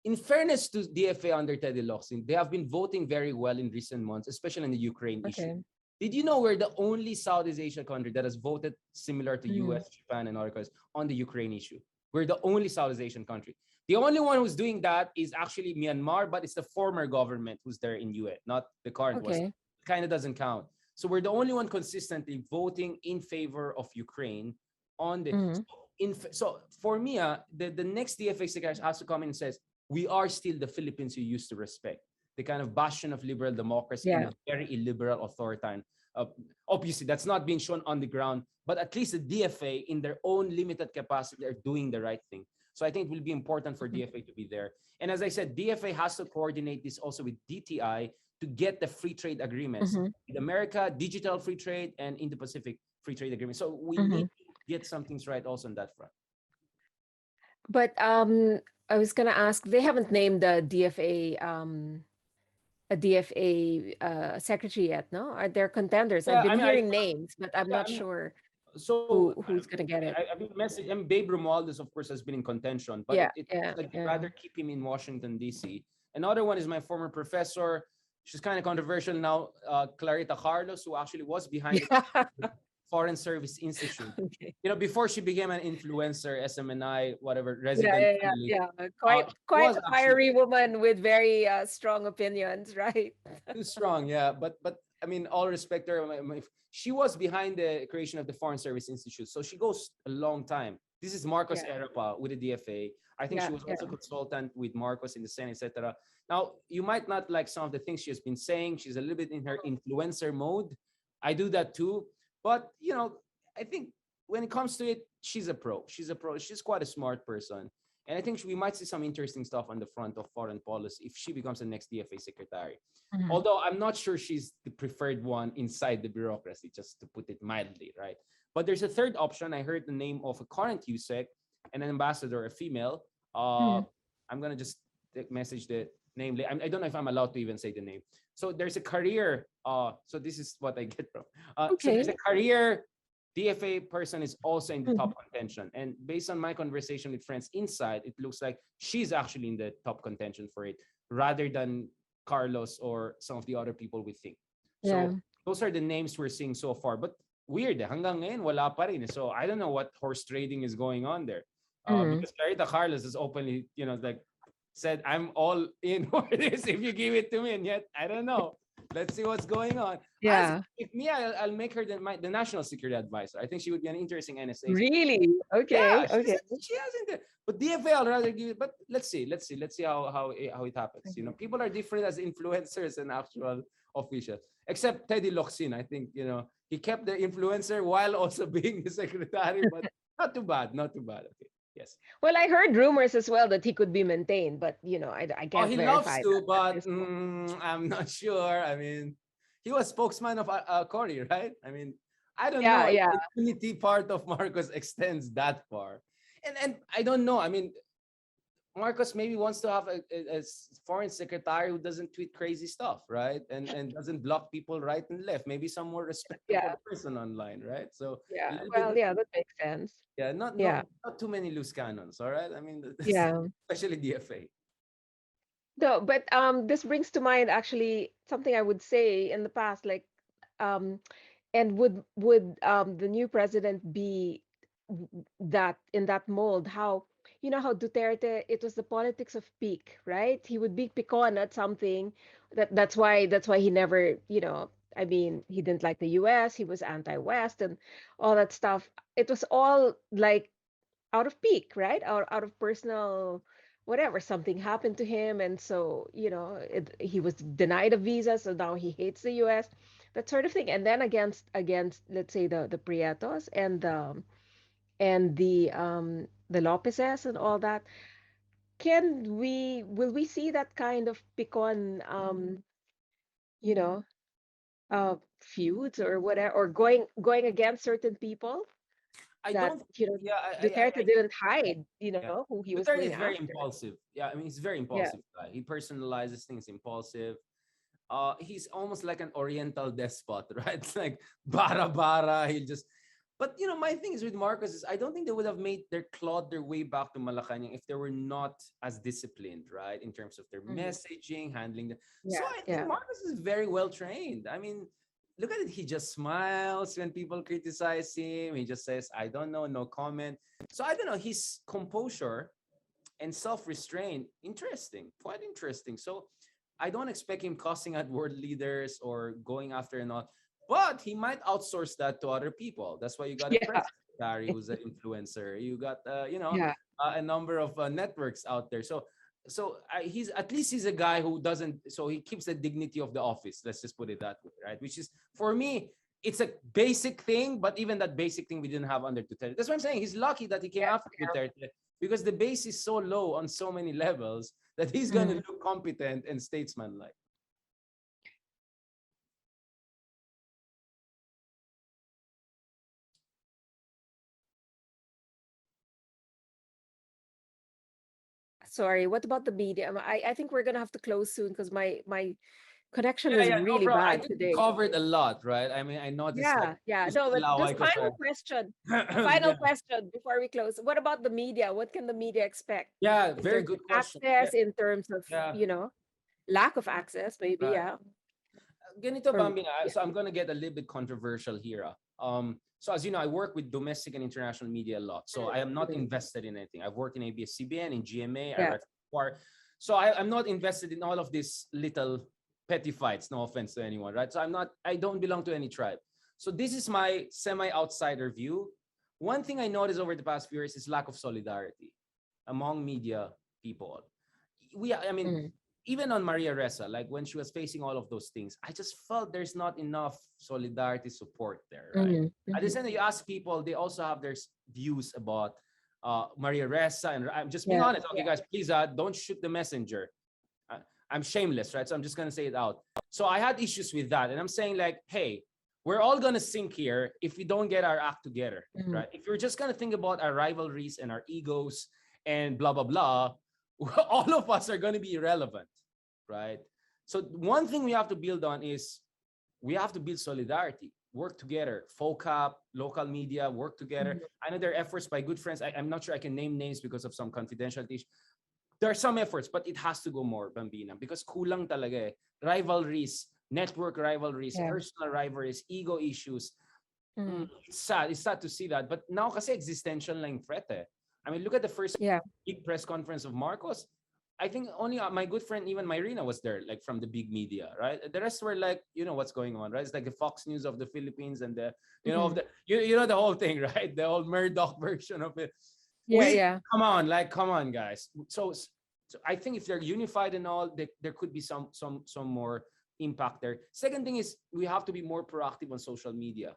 in fairness to DFA under Teddy Locsin, they have been voting very well in recent months, especially in the Ukraine issue. Okay. Did you know we're the only Southeast Asia country that has voted similar to Mhm. US, Japan, and other countries on the Ukraine issue? We're the only Southeast Asian country. The only one who's doing that is actually Myanmar, but it's the former government who's there in UN, not the current one. Okay. Kind of doesn't count. So we're the only one consistently voting in favor of Ukraine on the. Mhm. So for me, the next DFA secretary has to come in and says we are still the Philippines you used to respect, the kind of bastion of liberal democracy in Yeah. a very illiberal authoritarian. Obviously, that's not being shown on the ground, but at least the DFA, in their own limited capacity, are doing the right thing. So I think it will be important for Mhm. DFA to be there. And as I said, DFA has to coordinate this also with DTI to get the free trade agreements Mhm. with America, digital free trade, and Indo-Pacific free trade agreement. So we need Mhm. to get some things right also on that front. But I was gonna ask, they haven't named the DFA a DFA secretary yet, no? Are there contenders? I've Yeah, been I mean, hearing names, but I'm yeah, not I mean, sure so who's gonna get it. I've been messaging, and Babe Romualdez, of course, has been in contention, but Yeah, it yeah, looks like they'd yeah. rather keep him in Washington, D.C. Another one is my former professor. She's kind of controversial now, Clarita Carlos, who actually was behind the Yeah. Foreign Service Institute. Okay. Before she became an influencer, SMNI, whatever, Yeah, resident yeah, analyst, yeah, yeah. Quite she quite was a actually fiery woman with very strong opinions, right? too strong, yeah. But I mean, all respect to her. She was behind the creation of the Foreign Service Institute, so she goes a long time. This is Marcos Yeah, Erapa with the DFA. I think she yeah, was also yeah. consultant with Marcos in the Senate, etc. Now, you might not like some of the things she has been saying. She's a little bit in her influencer mode. I do that too. But I think when it comes to it, she's a pro. She's a pro. She's quite a smart person. And I think we might see some interesting stuff on the front of foreign policy if she becomes the next DFA secretary. Mhm. Although I'm not sure she's the preferred one inside the bureaucracy, just to put it mildly, right? But there's a third option. I heard the name of a current USEC, an ambassador, a female. Mhm. I'm gonna just message the name. I don't know if I'm allowed to even say the name. So there's a career. So this is what I get from. So there's Okay. a career DFA person is also in the Mhm. top contention. And based on my conversation with friends inside, it looks like she's actually in the top contention for it rather than Carlos or some of the other people we think. Yeah. So those are the names we're seeing so far. But weird, hanggang ngayon, wala pa rin. So I don't know what horse trading is going on there. Mhm. Because Clarita Carlos has openly, like said, I'm all in for this if you give it to me. And yet, I don't know. Let's see what's going on. Yeah. If me, I'll make her the national security advisor. I think she would be an interesting NSA. Really? Yeah, Okay. Okay. she hasn't. But DFA, I'll rather give it. But let's see how it happens. You know, Okay. people are different as influencers and actual officials. Except Teddy Locsin, I think he kept the influencer while also being the secretary. But not too bad, not too bad. Okay, yes. Well, I heard rumors as well that he could be maintained, but I Oh, can't he loves verify to, that at but this point. I'm not sure. I mean, he was spokesman of Cory, right? I mean, I don't know Yeah, if yeah, the unity part of Marcos extends that far, and I don't know. I mean, Marcos maybe wants to have a foreign secretary who doesn't tweet crazy stuff, right? And doesn't block people right and left. Maybe some more respectable yeah, person online, right? So a yeah. little bit, Well, yeah, that makes sense. yeah, not Yeah, not not too many loose cannons, all right? I mean, yeah. especially DFA. No, but this brings to mind actually something I would say in the past, like, um, and would the new president be that in that mold? How how Duterte, it was the politics of peak, right? He would be picon at something. That's why he never, I mean, he didn't like the US, he was anti-West and all that stuff. It was all like out of pique, right? Out of personal whatever, something happened to him, and so he was denied a visa, so now he hates the US, that sort of thing. And then against let's say the Prietos and the Lopezes and all that, will we see that kind of picon you know feuds or whatever, or going against certain people I that don't. Yeah, Duterte didn't hide yeah. who he was Duterte going is very after. impulsive. Yeah, I mean, he's very Yeah. impulsive guy. He personalizes things impulsive. He's almost like an Oriental despot, right? It's like bara bara. He'll just. But my thing is with Marcos is I don't think they would have made clawed their way back to Malacanang if they were not as disciplined, right? In terms of their Mhm. messaging, handling the. So Yeah, I think yeah. Marcos is very well trained. I mean, look at it. He just smiles when people criticize him. He just says, "I don't know, no comment." So I don't know. His composure and self-restraint, interesting, quite interesting. So I don't expect him cussing at world leaders or going after and all, but he might outsource that to other people. That's why you got a Yeah, press secretary who's an influencer. You got yeah. a number of networks out there. So he's at least he's a guy who doesn't. So he keeps the dignity of the office. Let's just put it that way, right? Which is for me. It's a basic thing, but even that basic thing we didn't have under Duterte. That's what I'm saying. He's lucky that he came Yeah, after Duterte because the base is so low on so many levels that he's yeah. going to Mhm. look competent and statesmanlike. Sorry, what about the media? I think we're gonna have to close soon because my connection Yeah, is yeah, no really problem. I bad think we today. covered a lot, right? I mean, I noticed like Yeah, yeah. No, gusto but laway just ko final sa question. A final yeah. question before we close. What about the media? What can the media expect Yeah, in very terms of good question. Yeah, access, in terms of, yeah, lack of access, maybe, right. yeah. Ganito Or Bambina, yeah, so I'm gonna get a little bit controversial here. So as you know, I work with domestic and international media a lot. So I am not mm, invested in anything. I've worked in ABS-CBN, in GMA, I yeah. write for. So I'm not invested in all of these little petty fights. No offense to anyone, right? So I don't belong to any tribe. So this is my semi-outsider view. One thing I noticed over the past few years is lack of solidarity among media people. I mean, Mm, even on Maria Ressa, like when she was facing all of those things, I just felt there's not enough solidarity support there, right? At the mhm. same time, you ask people, they also have their views about Maria Ressa, and I'm just being Yeah, honest. Okay, yeah. guys, please don't shoot the messenger. I, I'm shameless, right? So I'm just gonna say it out. So I had issues with that, and I'm saying like, hey, we're all gonna sink here if we don't get our act together, Mhm. right? If you're just gonna think about our rivalries and our egos and blah blah blah, all of us are gonna be irrelevant, right? So one thing we have to build on is we have to build solidarity, work together, FOCAP, local media, work together. Mhm. I know there are efforts by good friends. I'm not sure I can name names because of some confidentiality. There are some efforts, but it has to go more, Bambina, because kulang talaga eh. Rivalries, network rivalries, Yeah. personal rivalries, ego issues. Mhm. It's sad. It's sad to see that. But now kasi existential lang yung threat eh. I mean, look at the first Yeah. big press conference of Marcos. I think only my good friend, even Myrina, was there, like from the big media, right? The rest were like, what's going on, right? It's like the Fox News of the Philippines and the, of Mhm. the, the whole thing, right? The whole Murdoch version of it. Yeah, yeah. Come on, guys. So I think if they're unified and all, there could be some more impact there. Second thing is we have to be more proactive on social media.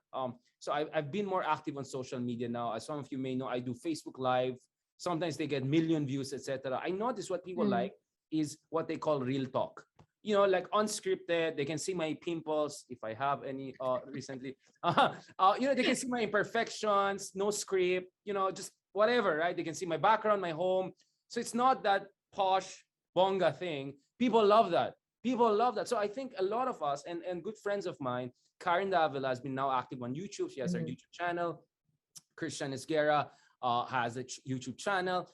So I've been more active on social media now. As some of you may know, I do Facebook Live. Sometimes they get million views, etc. I notice what people Mm. like is what they call real talk. Like unscripted. They can see my pimples if I have any recently. They can see my imperfections, no script. Just whatever, right? They can see my background, my home. So it's not that posh bonga thing. People love that. People love that. So I think a lot of us and good friends of mine, Karen Davila has been now active on YouTube. She has her Mhm. YouTube channel. Christian Esguerra has a YouTube channel.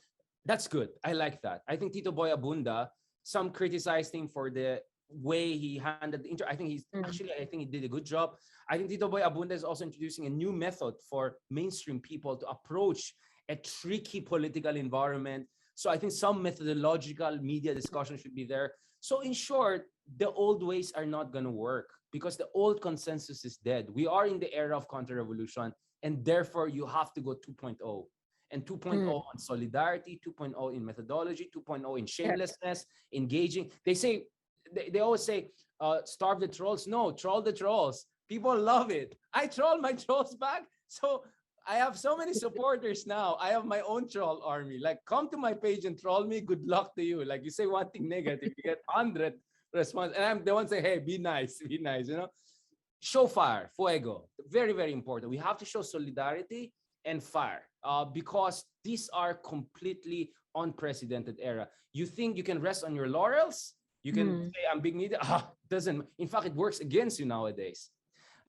That's good. I like that. I think Tito Boy Abunda, some criticized him for the way he handled the intro. Mm. I think he did a good job. I think Tito Boy Abunda is also introducing a new method for mainstream people to approach a tricky political environment. So I think some methodological media discussion should be there. So in short, the old ways are not going to work because the old consensus is dead. We are in the era of counter-revolution, and therefore you have to go 2.0. And 2.0 Mm. on solidarity, 2.0 in methodology, 2.0 in Yeah. shamelessness, engaging. They always say, starve the trolls. No, troll the trolls. People love it. I troll my trolls back. So I have so many supporters now. I have my own troll army. Like, come to my page and troll me. Good luck to you. Like, you say one thing negative, you get 100 response. And I'm the one say, hey, be nice, be nice, Show fire, fuego. Very, very important. We have to show solidarity and fire because these are completely unprecedented era. You think you can rest on your laurels? You can Mm. say I'm big media. Doesn't. In fact, it works against you nowadays.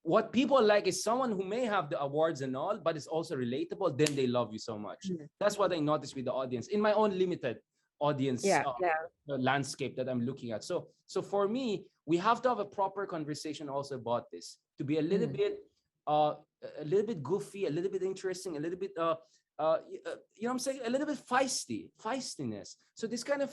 What people like is someone who may have the awards and all, but is also relatable. Then they love you so much. Mm. That's what I noticed with the audience in my own limited audience Yeah, yeah. landscape that I'm looking at. So for me, we have to have a proper conversation also about this to be Mm. uh, a little bit goofy, a little bit interesting, a little bit what I'm saying, a little bit feistiness. So this kind of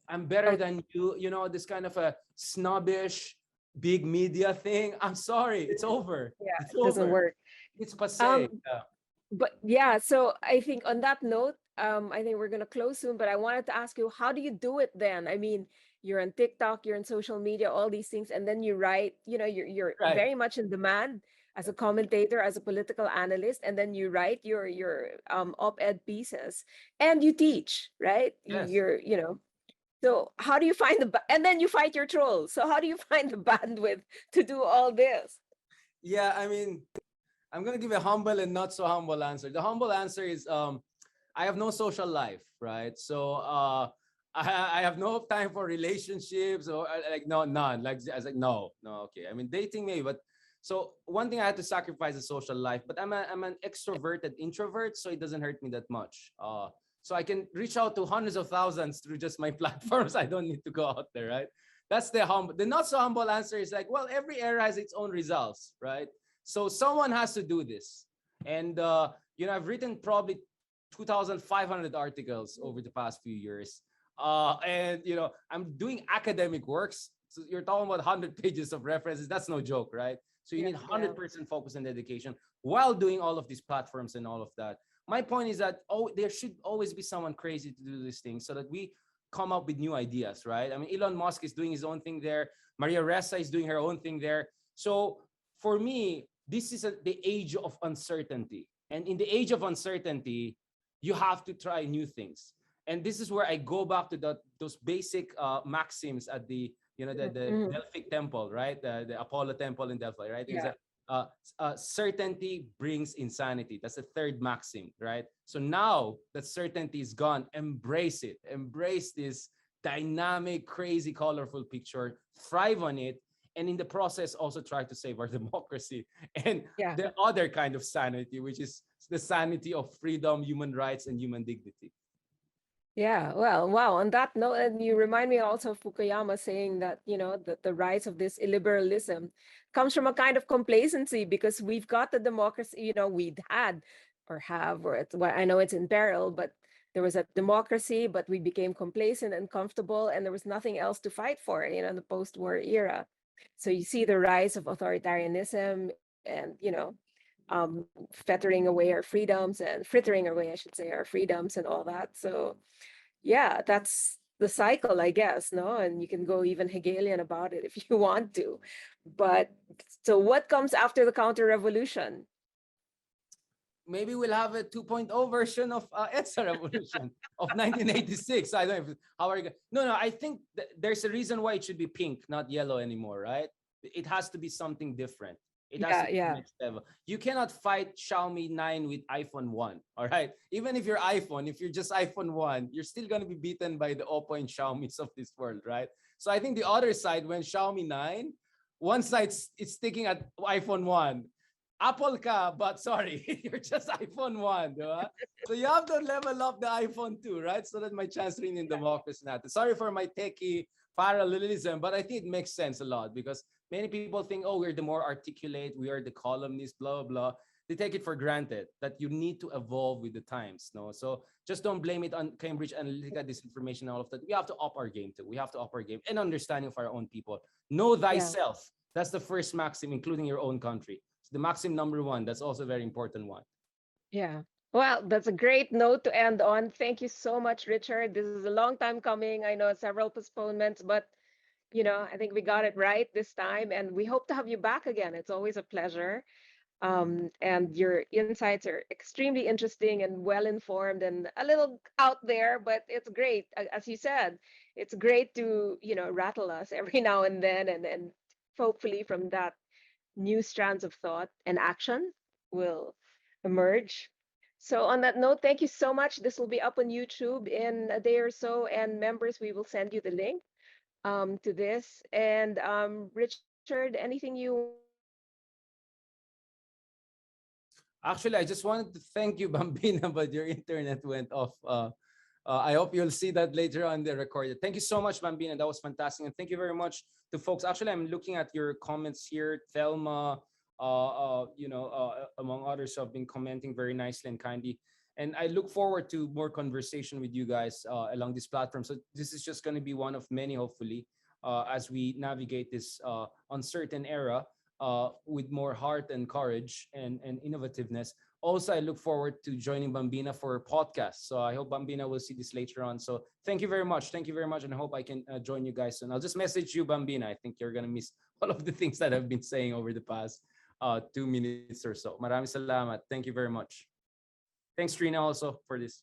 I'm better Okay. than you, this kind of a snobbish big media thing. I'm sorry, it's over. Yeah, It's it doesn't over. work. It's passe. Um, but yeah, so I think on that note, I think we're gonna close soon, but I wanted to ask you, how do you do it then? I mean, you're on TikTok, you're on social media, all these things, and then you write, you're Right. very much in demand as a commentator, as a political analyst, and then you write your op-ed pieces and you teach, right? Yes. So how do you find and then you fight your trolls. So how do you find the bandwidth to do all this? Yeah, I mean, I'm gonna give a humble and not so humble answer. The humble answer is I have no social life, right? So I have no time for relationships or like no none. Like I was like no okay. I mean dating maybe, but so one thing I had to sacrifice is social life. But I'm an extroverted introvert, so it doesn't hurt me that much. So I can reach out to hundreds of thousands through just my platforms. I don't need to go out there, right? That's the humble. The not so humble answer is like, well, every era has its own results, right? So someone has to do this. And, I've written probably 2,500 articles over the past few years. And, I'm doing academic works. So you're talking about 100 pages of references. That's no joke, right? So you Yeah, need yeah. 100% focus and dedication while doing all of these platforms and all of that. My point is that, there should always be someone crazy to do these things so that we come up with new ideas, right? I mean, Elon Musk is doing his own thing there. Maria Ressa is doing her own thing there. So for me, this is the age of uncertainty. And in the age of uncertainty, you have to try new things. And this is where I go back to those basic maxims at the Mhm. Delphic temple, right? The Apollo temple in Delphi, right? There's Yeah. certainty brings insanity. That's the third maxim, right? So now that certainty is gone, embrace it. Embrace this dynamic, crazy, colorful picture. Thrive on it, and in the process also try to save our democracy and Yeah. the other kind of sanity, which is the sanity of freedom, human rights, and human dignity. Yeah, well, wow. On that note, and you remind me also of Fukuyama saying that, the rise of this illiberalism comes from a kind of complacency because we've got the democracy, we'd had or have, or well, I know it's in peril, but there was a democracy, but we became complacent and comfortable, and there was nothing else to fight for, in the post-war era. So you see the rise of authoritarianism and, fettering away our freedoms and frittering away, I should say, our freedoms and all that. So yeah, that's the cycle, I guess, no? And you can go even Hegelian about it if you want to. But so what comes after the counter-revolution? Maybe we'll have a 2.0 version of EDSA revolution of 1986. I don't know how are you no, I think there's a reason why it should be pink, not yellow anymore, right? It has to be something different. It has Yeah, to be the yeah. next level. You cannot fight Xiaomi 9 with iPhone 1. All right. Even if you're iPhone, if you're just iPhone 1, you're still gonna be beaten by the Oppo and Xiaomi's of this world, right? So I think the other side, when Xiaomi 9, one side it's sticking at iPhone 1. Apple ka, but sorry, you're just iPhone 1, di ba? So you have to level up the iPhone 2, right? So that my chance rin in democracy natin. Sorry for my techie parallelism, but I think it makes sense a lot because many people think, oh, we're the more articulate, we are the columnists, blah, blah, blah. They take it for granted that you need to evolve with the times, no? So just don't blame it on Cambridge Analytica, disinformation, and all of that. We have to up our game too. We have to up our game and understanding of our own people. Know Yeah. thyself. That's the first maxim, including your own country. The maxim number one, that's also a very important one. Yeah. Well, that's a great note to end on. Thank you so much, Richard. This is a long time coming. I know several postponements, but I think we got it right this time, and we hope to have you back again. It's always a pleasure. And your insights are extremely interesting and well informed and a little out there, but it's great. As you said, it's great to rattle us every now and then, and hopefully from that new strands of thought and action will emerge. So on that note, thank you so much. This will be up on YouTube in a day or so, and members, we will send you the link to this. And Richard, anything you want to Actually, I just wanted to thank you, Bambina, but your internet went off. I hope you'll see that later on the recorded. Thank you so much, Bambina. That was fantastic. And thank you very much to folks. Actually, I'm looking at your comments here. Thelma, among others have been commenting very nicely and kindly. And I look forward to more conversation with you guys along this platform. So this is just going to be one of many, hopefully, as we navigate this uncertain era with more heart and courage and innovativeness. Also, I look forward to joining Bambina for podcasts. So I hope Bambina will see this later on. So thank you very much. Thank you very much. And I hope I can join you guys soon. I'll just message you, Bambina. I think you're going to miss all of the things that I've been saying over the past 2 minutes or so. Maraming salamat. Thank you very much. Thanks, Trina, also for this.